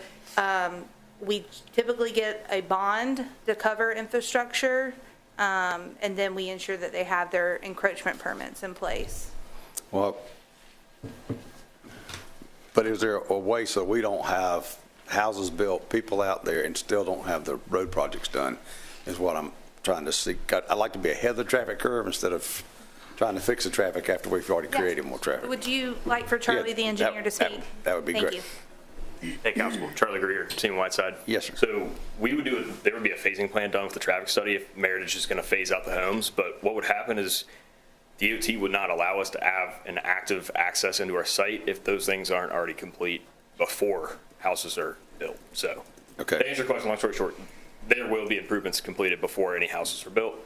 we typically get a bond to cover infrastructure, and then we ensure that they have their encroachment permits in place. Well, but is there a way so we don't have houses built, people out there, and still don't have the road projects done, is what I'm trying to see. I'd like to be ahead of the traffic curve instead of trying to fix the traffic after we've already created more traffic. Would you like for Charlie, the engineer, to speak? That would be great. Thank you. Hey, Constable, Charlie Greer, Team Whiteside. Yes, sir. So there would be a phasing plan done with the traffic study if Merit is just going to phase out the homes. But what would happen is DOT would not allow us to have an active access into our site if those things aren't already complete before houses are built. So to answer your question, long story short, there will be improvements completed before any houses are built.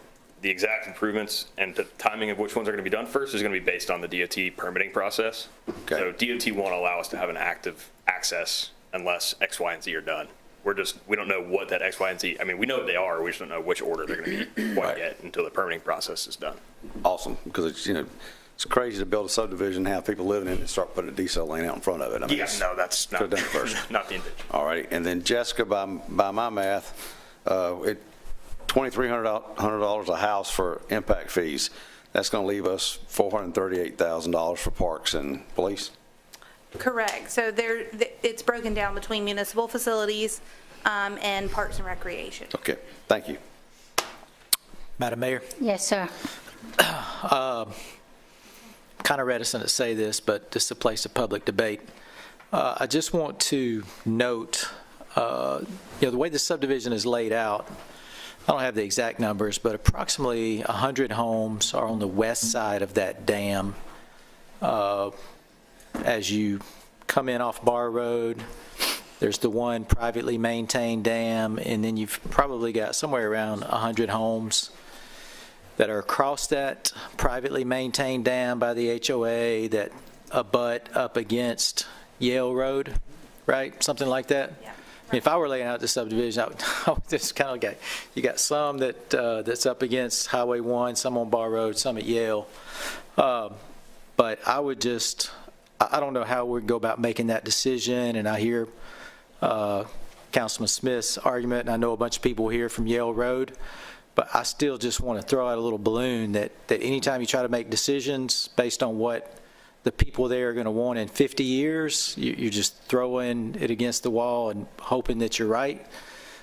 The exact improvements and the timing of which ones are going to be done first is going to be based on the DOT permitting process. So DOT won't allow us to have an active access unless X, Y, and Z are done. We don't know what that X, Y, and Z, I mean, we know what they are, we just don't know which order they're going to be quite yet until the permitting process is done. Awesome, because it's, it's crazy to build a subdivision, have people living in it, and start putting a decel lane out in front of it. I mean, No, that's not, done first. not the intention. All right, and then Jessica, by my math, $2,300 a house for impact fees. That's going to leave us $438,000 for parks and police. Correct. So it's broken down between municipal facilities and parks and recreation. Okay, thank you. Madam Mayor? Yes, sir. Kind of reticent to say this, but this is a place of public debate. I just want to note, the way the subdivision is laid out, I don't have the exact numbers, but approximately 100 homes are on the west side of that dam. As you come in off Bar Road, there's the one privately maintained dam, and then you've probably got somewhere around 100 homes that are across that privately maintained dam by the HOA that abut up against Yale Road, right? Something like that? Yeah. I mean, if I were laying out the subdivision, I would just kind of get, you got some that's up against Highway 1, some on Bar Road, some at Yale. But I would just, I don't know how we'd go about making that decision, and I hear Councilman Smith's argument, and I know a bunch of people here from Yale Road, but I still just want to throw out a little balloon that anytime you try to make decisions based on what the people there are going to want in 50 years, you're just throwing it against the wall and hoping that you're right.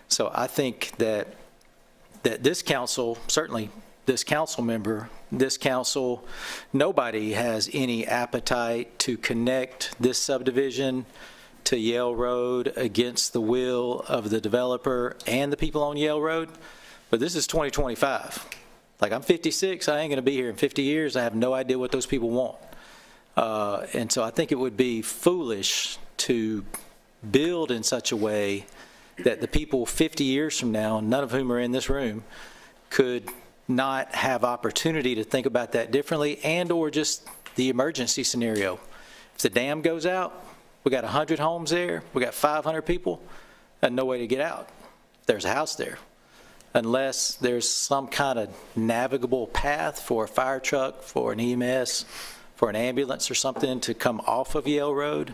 So I think that this council, certainly this council member, this council, nobody has any appetite to connect this subdivision to Yale Road against the will of the developer and the people on Yale Road. But this is 2025. Like, I'm 56, I ain't going to be here in 50 years. I have no idea what those people want. And so I think it would be foolish to build in such a way that the people 50 years from now, none of whom are in this room, could not have opportunity to think about that differently, and or just the emergency scenario. If the dam goes out, we got 100 homes there, we got 500 people, and no way to get out. There's a house there. Unless there's some kind of navigable path for a fire truck, for an EMS, for an ambulance or something to come off of Yale Road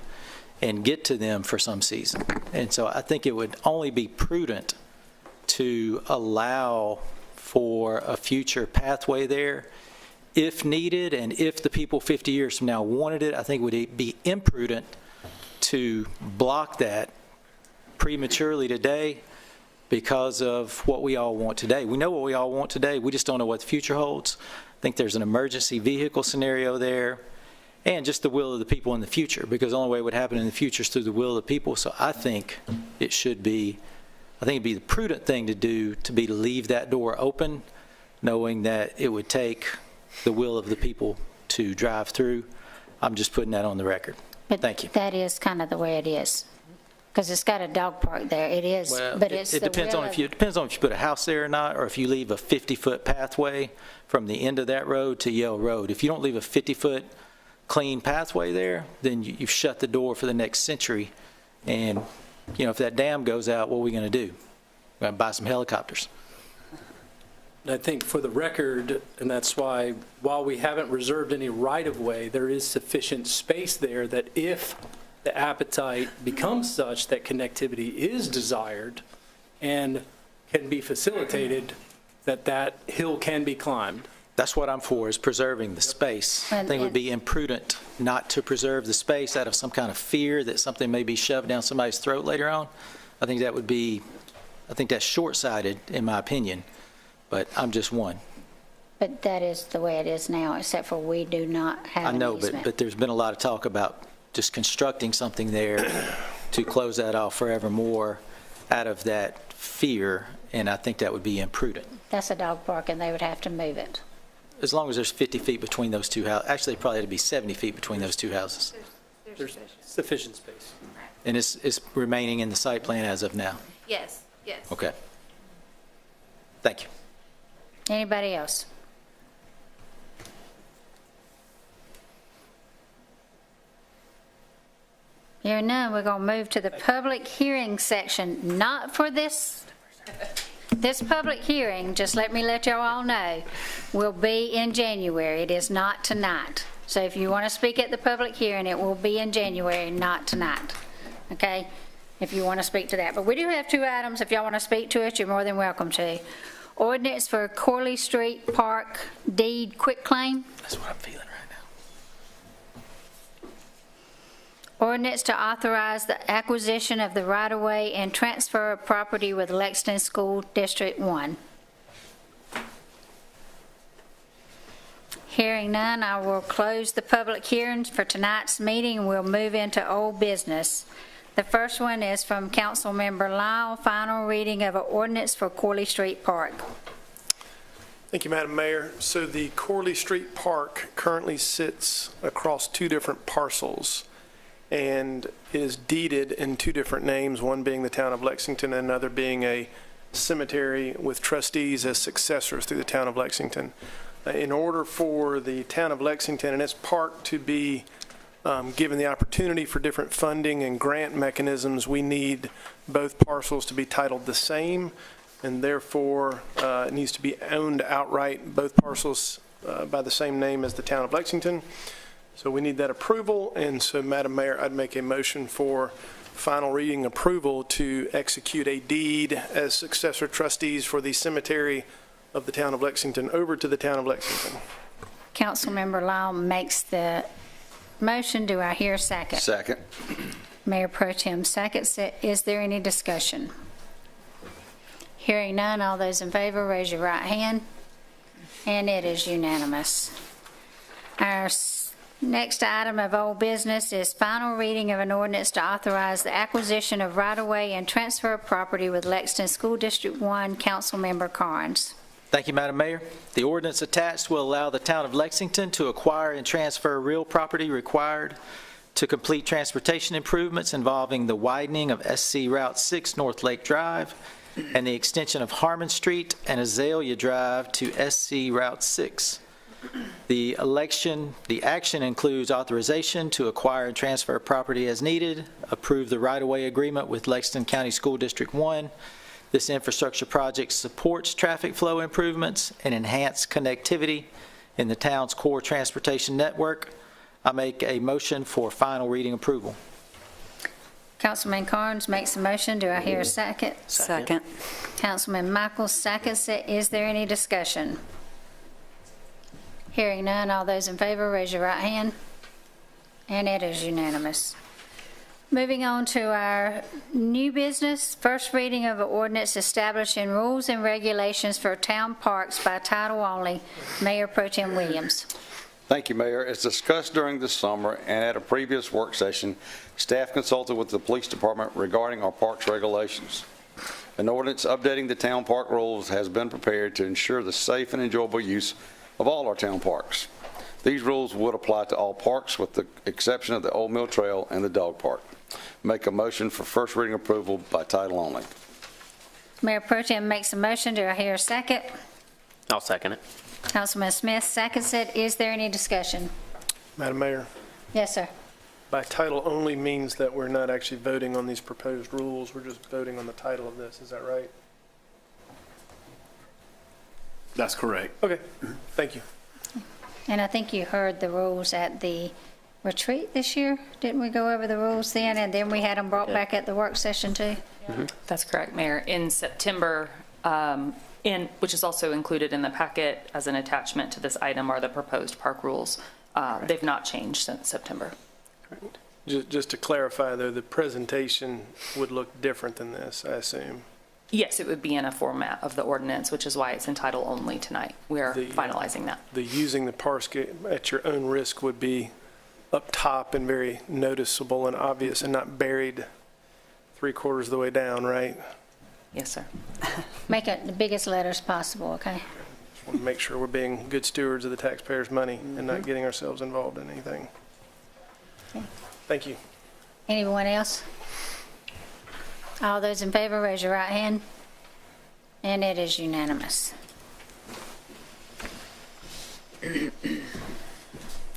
and get to them for some season. And so I think it would only be prudent to allow for a future pathway there if needed, and if the people 50 years from now wanted it. I think it would be imprudent to block that prematurely today because of what we all want today. We know what we all want today. We just don't know what the future holds. I think there's an emergency vehicle scenario there, and just the will of the people in the future, because the only way it would happen in the future is through the will of the people. So I think it should be, I think it'd be the prudent thing to do to leave that door open, knowing that it would take the will of the people to drive through. I'm just putting that on the record. But thank you. That is kind of the way it is, because it's got a dog park there. It is, well, but it's it depends on if you, it depends on if you put a house there or not, or if you leave a 50-foot pathway from the end of that road to Yale Road. If you don't leave a 50-foot clean pathway there, then you've shut the door for the next century. And if that dam goes out, what are we going to do? We're going to buy some helicopters. And I think for the record, and that's why, while we haven't reserved any right-of-way, there is sufficient space there that if the appetite becomes such that connectivity is desired and can be facilitated, that hill can be climbed. That's what I'm for, is preserving the space. I think it would be imprudent not to preserve the space out of some kind of fear that something may be shoved down somebody's throat later on. I think that's short-sighted, in my opinion, but I'm just one. But that is the way it is now, except for we do not have an easement. I know, but there's been a lot of talk about just constructing something there to close that off forevermore out of that fear, and I think that would be imprudent. That's a dog park, and they would have to move it. As long as there's 50 feet between those two houses. Actually, probably it'd be 70 feet between those two houses. There's sufficient space. And it's remaining in the site plan as of now? Yes, yes. Okay. Thank you. Anybody else? Hearing none, we're going to move to the public hearing section. Not for this public hearing, just let y'all all know, will be in January. It is not tonight. So if you want to speak at the public hearing, it will be in January, not tonight. Okay? If you want to speak to that. But we do have 2 items. If y'all want to speak to it, you're more than welcome to. Ordinance for Corley Street Park deed quitclaim. That's what I'm feeling right now. Ordinance to authorize the acquisition of the right-of-way and transfer of property with Lexington School District 1. Hearing none, I will close the public hearings for tonight's meeting, and we'll move into old business. The first one is from Councilmember Lyle, final reading of an ordinance for Corley Street Park. Thank you, Madam Mayor. So the Corley Street Park currently sits across 2 different parcels and is deeded in 2 different names, one being the town of Lexington and another being a cemetery with trustees as successors through the town of Lexington. In order for the town of Lexington and its park to be given the opportunity for different funding and grant mechanisms, we need both parcels to be titled the same, and therefore it needs to be owned outright, both parcels by the same name as the town of Lexington. So we need that approval, and so, Madam Mayor, I'd make a motion for final reading approval to execute a deed as successor trustees for the cemetery of the town of Lexington over to the town of Lexington. Councilmember Lyle makes the motion. Do I hear a second? Second. Mayor Pro Tem seconds it. Is there any discussion? Hearing none, all those in favor, raise your right hand. And it is unanimous. Our next item of old business is final reading of an ordinance to authorize the acquisition of right-of-way and transfer of property with Lexington School District 1, Councilmember Carnes. Thank you, Madam Mayor. The ordinance attached will allow the town of Lexington to acquire and transfer real property required to complete transportation improvements involving the widening of SC Route 6 North Lake Drive and the extension of Harmon Street and Azalea Drive to SC Route 6. The action includes authorization to acquire and transfer property as needed, approve the right-of-way agreement with Lexington County School District 1. This infrastructure project supports traffic flow improvements and enhanced connectivity in the town's core transportation network. I make a motion for final reading approval. Councilman Carnes makes a motion. Do I hear a second? Second. Councilman Michaels seconds it. Is there any discussion? Hearing none, all those in favor, raise your right hand. And it is unanimous. Moving on to our new business, first reading of an ordinance establishing rules and regulations for town parks by title only. Mayor Pro Tem Williams. Thank you, Mayor. As discussed during the summer and at a previous work session, staff consulted with the police department regarding our parks regulations. An ordinance updating the town park rules has been prepared to ensure the safe and enjoyable use of all our town parks. These rules would apply to all parks with the exception of the Old Mill Trail and the dog park. Make a motion for first reading approval by title only. Mayor Pro Tem makes a motion. Do I hear a second? I'll second it. Councilman Smith seconds it. Is there any discussion? Madam Mayor, Yes, sir. by title only means that we're not actually voting on these proposed rules. We're just voting on the title of this. Is that right? That's correct. Okay, thank you. And I think you heard the rules at the retreat this year. Didn't we go over the rules then? And then we had them brought back at the work session too? That's correct, Mayor. In September, which is also included in the packet as an attachment to this item, are the proposed park rules. They've not changed since September. Just to clarify, though, the presentation would look different than this, I assume. Yes, it would be in a format of the ordinance, which is why it's entitled only tonight. We are finalizing that. The using the parks at your own risk would be up top and very noticeable and obvious and not buried 3/4 of the way down, right? Yes, sir. Make it the biggest letters possible, okay? Just want to make sure we're being good stewards of the taxpayers' money and not getting ourselves involved in anything. Okay. Thank you. Anyone else? All those in favor, raise your right hand. And it is unanimous.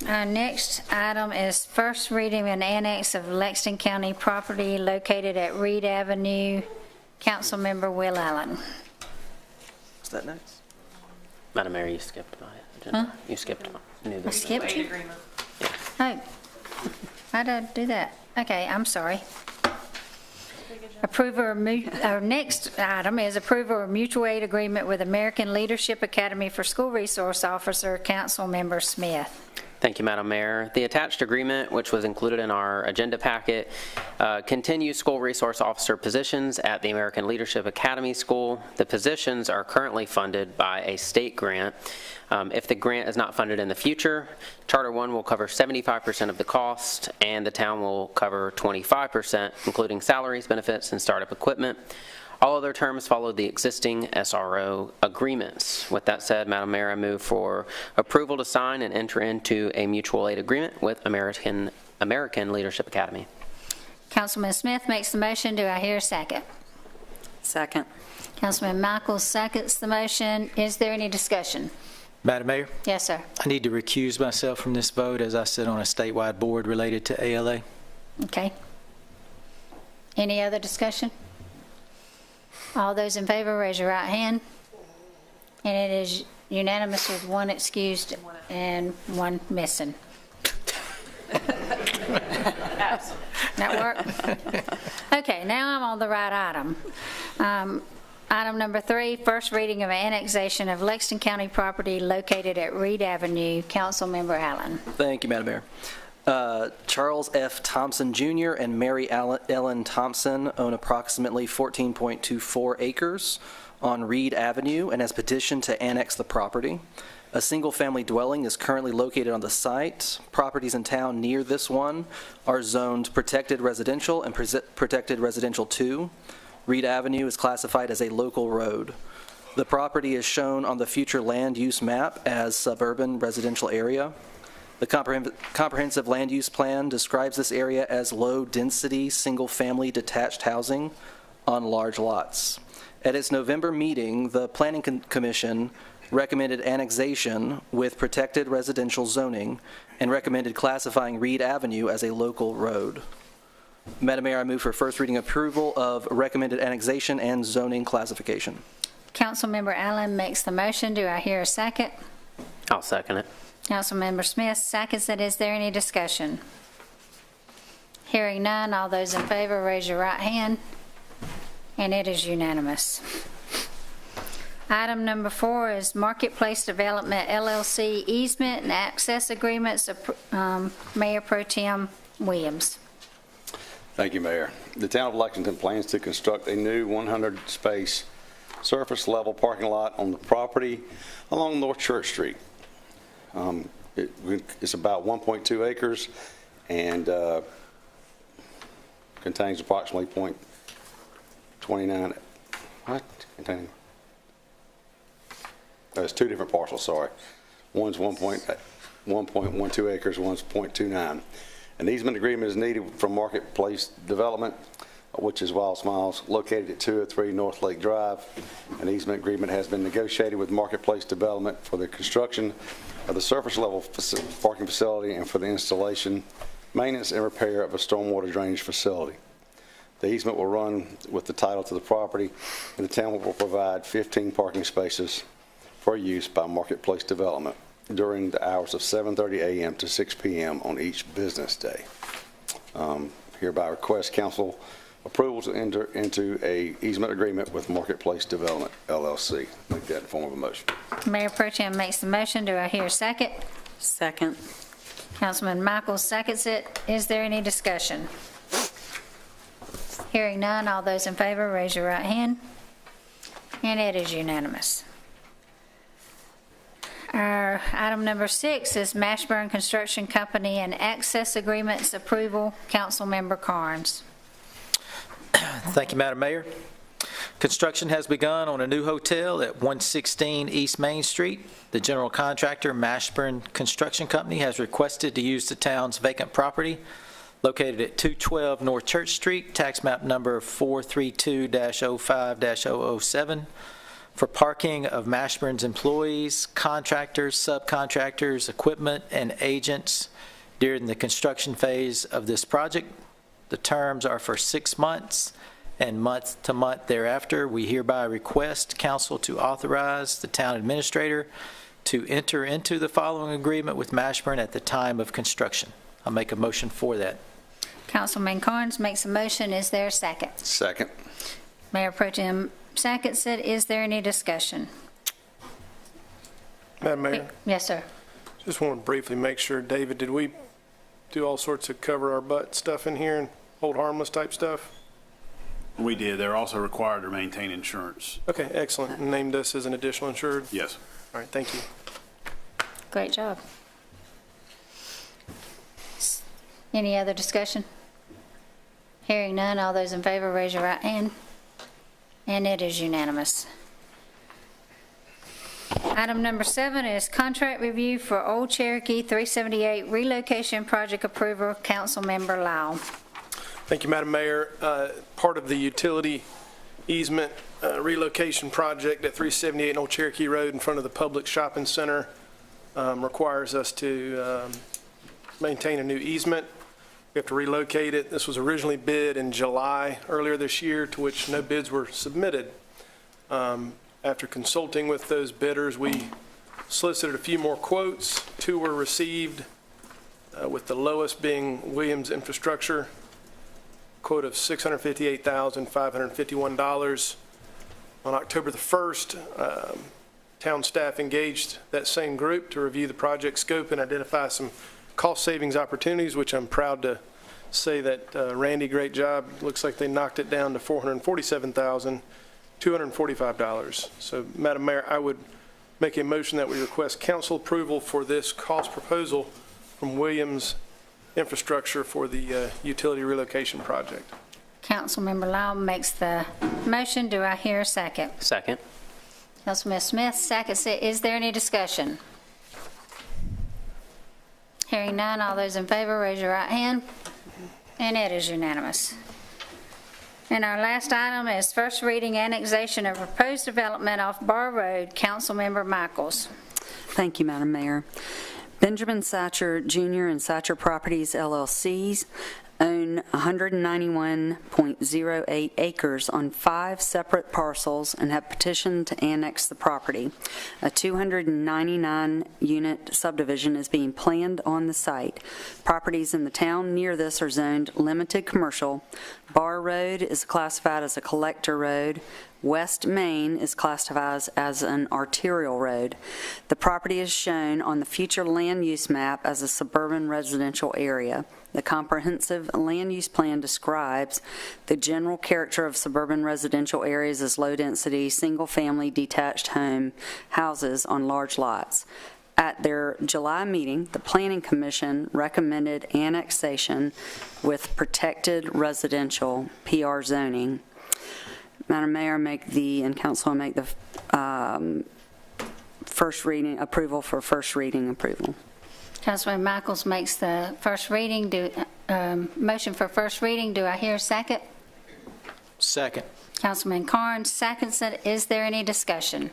Our next item is first reading an annex of Lexington County property located at Reed Avenue. Councilmember Will Allen. Is that next? Madam Mayor, you skipped my agenda. Huh? You skipped my new I business. skipped you? Oh, how did I do that? Okay, I'm sorry. Our next item is approval of mutual aid agreement with American Leadership Academy for School Resource Officer, Councilmember Smith. Thank you, Madam Mayor. The attached agreement, which was included in our agenda packet, continues school resource officer positions at the American Leadership Academy School. The positions are currently funded by a state grant. If the grant is not funded in the future, Charter One will cover 75% of the cost, and the town will cover 25%, including salaries, benefits, and startup equipment. All other terms follow the existing SRO agreements. With that said, Madam Mayor, I move for approval to sign and enter into a mutual aid agreement with American Leadership Academy. Councilman Smith makes the motion. Do I hear a second? Second. Councilman Michaels seconds the motion. Is there any discussion? Madam Mayor, Yes, sir. I need to recuse myself from this vote as I sit on a statewide board related to ALA. Okay. Any other discussion? All those in favor, raise your right hand. And it is unanimous with one excused and one missing. That work? Okay, now I'm on the right item. Item number 3, first reading of annexation of Lexington County property located at Reed Avenue. Councilmember Allen. Thank you, Madam Mayor. Charles F. Thompson Jr. and Mary Ellen Thompson own approximately 14.24 acres on Reed Avenue and has petitioned to annex the property. A single-family dwelling is currently located on the site. Properties in town near this one are zoned protected residential and protected residential 2. Reed Avenue is classified as a local road. The property is shown on the future land use map as suburban residential area. The comprehensive land use plan describes this area as low-density, single-family detached housing on large lots. At its November meeting, the Planning Commission recommended annexation with protected residential zoning and recommended classifying Reed Avenue as a local road. Madam Mayor, I move for first reading approval of recommended annexation and zoning classification. Councilmember Allen makes the motion. Do I hear a second? I'll second it. Councilmember Smith seconds it. Is there any discussion? Hearing none, all those in favor, raise your right hand. And it is unanimous. Item number 4 is Marketplace Development LLC easement and access agreements. Mayor Pro Tem Williams. Thank you, Mayor. The town of Lexington plans to construct a new 100-space surface-level parking lot on the property along North Church Street. It's about 1.2 acres and contains approximately .29. What? Containing? It's 2 different parcels, sorry. One's 1.12 acres, one's .29. An easement agreement is needed from Marketplace Development, which is Wild Smiles, located at 203 North Lake Drive. An easement agreement has been negotiated with Marketplace Development for the construction of the surface level parking facility and for the installation, maintenance, and repair of a stormwater drainage facility. The easement will run with the title to the property, and the town will provide 15 parking spaces for use by Marketplace Development during the hours of 7:30 a.m. to 6 p.m. on each business day. Hereby request council approval to enter into a easement agreement with Marketplace Development LLC. Make that in form of a motion. Mayor Pro Tem makes the motion. Do I hear a second? Second. Councilman Michaels seconds it. Is there any discussion? Hearing none, all those in favor, raise your right hand. And it is unanimous. Our item number 6 is Mashburn Construction Company and access agreements approval. Councilmember Carnes. Thank you, Madam Mayor. Construction has begun on a new hotel at 116 East Main Street. The general contractor, Mashburn Construction Company, has requested to use the town's vacant property located at 212 North Church Street, tax map number 432-05-007, for parking of Mashburn's employees, contractors, subcontractors, equipment, and agents during the construction phase of this project. The terms are for 6 months and month to month thereafter. We hereby request council to authorize the town administrator to enter into the following agreement with Mashburn at the time of construction. I'll make a motion for that. Councilman Carnes makes a motion. Is there a second? Second. Mayor Pro Tem seconds it. Is there any discussion? Madam Mayor, Yes, sir. just want to briefly make sure, David, did we do all sorts of cover our butt stuff in here and hold harmless type stuff? We did. They're also required to maintain insurance. Okay, excellent. Named us as an additional insured? Yes. All right, thank you. Great job. Any other discussion? Hearing none, all those in favor, raise your right hand. And it is unanimous. Item number 7 is contract review for Old Cherokee 378 relocation project approval. Councilmember Lau. Thank you, Madam Mayor. Part of the utility easement relocation project at 378 Old Cherokee Road in front of the Public Shopping Center requires us to maintain a new easement. We have to relocate it. This was originally bid in July earlier this year, to which no bids were submitted. After consulting with those bidders, we solicited a few more quotes. 2 were received, with the lowest being Williams Infrastructure, quote of $658,551. On October the 1st, town staff engaged that same group to review the project scope and identify some cost savings opportunities, which I'm proud to say that Randy, great job. Looks like they knocked it down to $447,245. So, Madam Mayor, I would make a motion that we request council approval for this cost proposal from Williams Infrastructure for the utility relocation project. Councilmember Lau makes the motion. Do I hear a second? Second. Councilman Smith seconds it. Is there any discussion? Hearing none, all those in favor, raise your right hand. And it is unanimous. And our last item is first reading annexation of proposed development off Bar Road. Councilmember Michaels. Thank you, Madam Mayor. Benjamin Satcher Jr. and Satcher Properties LLCs own 191.08 acres on 5 separate parcels and have petitioned to annex the property. A 299-unit subdivision is being planned on the site. Properties in the town near this are zoned limited commercial. Bar Road is classified as a collector road. West Main is classified as an arterial road. The property is shown on the future land use map as a suburban residential area. The comprehensive land use plan describes the general character of suburban residential areas as low-density, single-family detached houses on large lots. At their July meeting, the Planning Commission recommended annexation with protected residential PR zoning. Madam Mayor, and Council make the first reading approval for first reading approval. Councilman Michaels makes the first reading. Motion for first reading. Do I hear a second? Second. Councilman Carnes seconds it. Is there any discussion?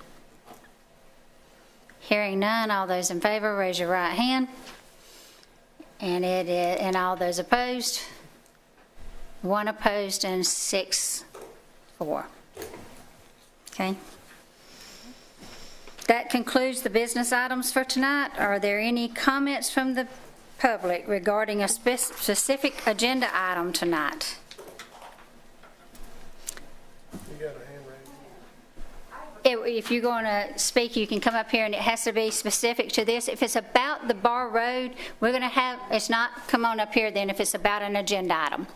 Hearing none, all those in favor, raise your right hand. And all those opposed? 1 opposed and 6 for. Okay. That concludes the business items for tonight. Are there any comments from the public regarding a specific agenda item tonight? If you're going to speak, you can come up here, and it has to be specific to this. If it's about the Bar Road, we're going to have, it's not, come on up here then if it's about an agenda item.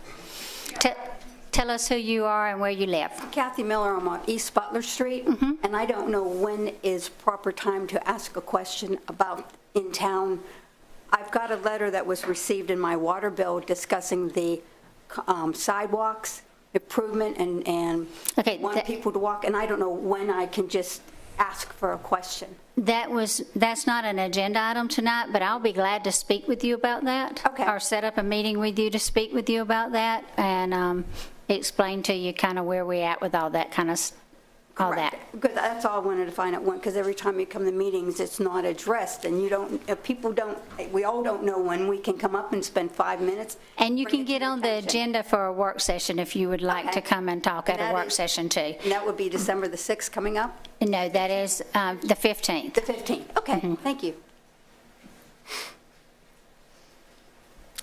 Tell us who you are and where you live. Kathy Miller, I'm on East Butler Street, and I don't know when is proper time to ask a question about in town. I've got a letter that was received in my water bill discussing the sidewalks improvement and want people to walk, and I don't know when I can just ask for a question. That's not an agenda item tonight, but I'll be glad to speak with you about that. Okay. Or set up a meeting with you to speak with you about that and explain to you kind of where we're at with all that kind of all that. Good, that's all I wanted to find out, because every time you come to meetings, it's not addressed, and you don't, people don't, we all don't know when we can come up and spend 5 minutes. And you can get on the agenda for a work session if you would like to come and talk at a work session too. And that would be December the 6th coming up? No, that is the 15th. The 15th, okay, thank you.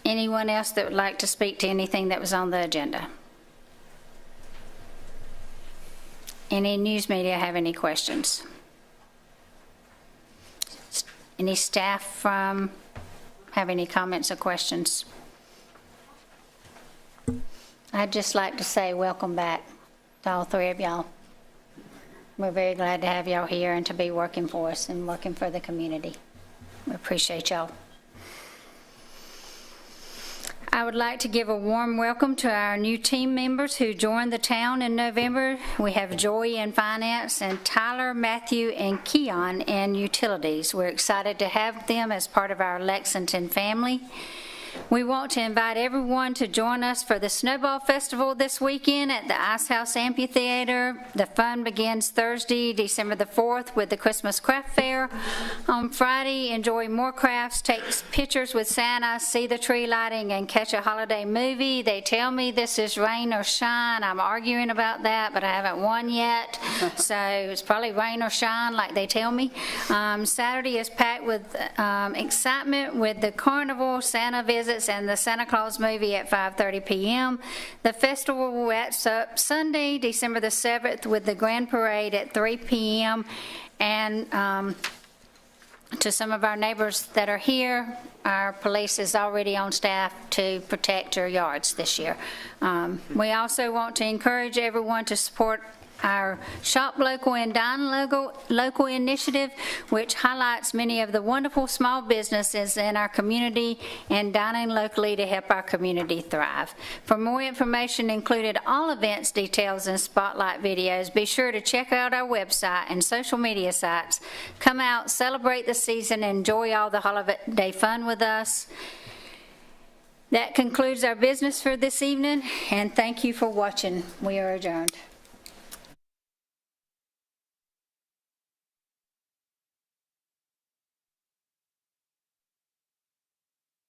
Anyone else that would like to speak to anything that was on the agenda? Any news media have any questions? Any staff have any comments or questions? I'd just like to say welcome back to all three of y'all. We're very glad to have y'all here and to be working for us and working for the community. We appreciate y'all. I would like to give a warm welcome to our new team members who joined the town in November. We have Joy in finance and Tyler, Matthew, and Keon in utilities. We're excited to have them as part of our Lexington family. We want to invite everyone to join us for the Snowball Festival this weekend at the Ice House Amphitheater. The fun begins Thursday, December the 4th with the Christmas Craft Fair. On Friday, enjoy more crafts, take pictures with Santa, see the tree lighting, and catch a holiday movie. They tell me this is rain or shine. I'm arguing about that, but I haven't won yet. So it's probably rain or shine like they tell me. Saturday is packed with excitement with the carnival, Santa visits, and the Santa Claus movie at 5:30 p.m. The festival wraps up Sunday, December the 7th, with the grand parade at 3 p.m. And to some of our neighbors that are here, our police is already on staff to protect your yards this year. We also want to encourage everyone to support our Shop Local and Dine Local initiative, which highlights many of the wonderful small businesses in our community and dining locally to help our community thrive. For more information, including all events details and spotlight videos, be sure to check out our website and social media sites. Come out, celebrate the season, enjoy all the holiday fun with us. That concludes our business for this evening, and thank you for watching. We are adjourned.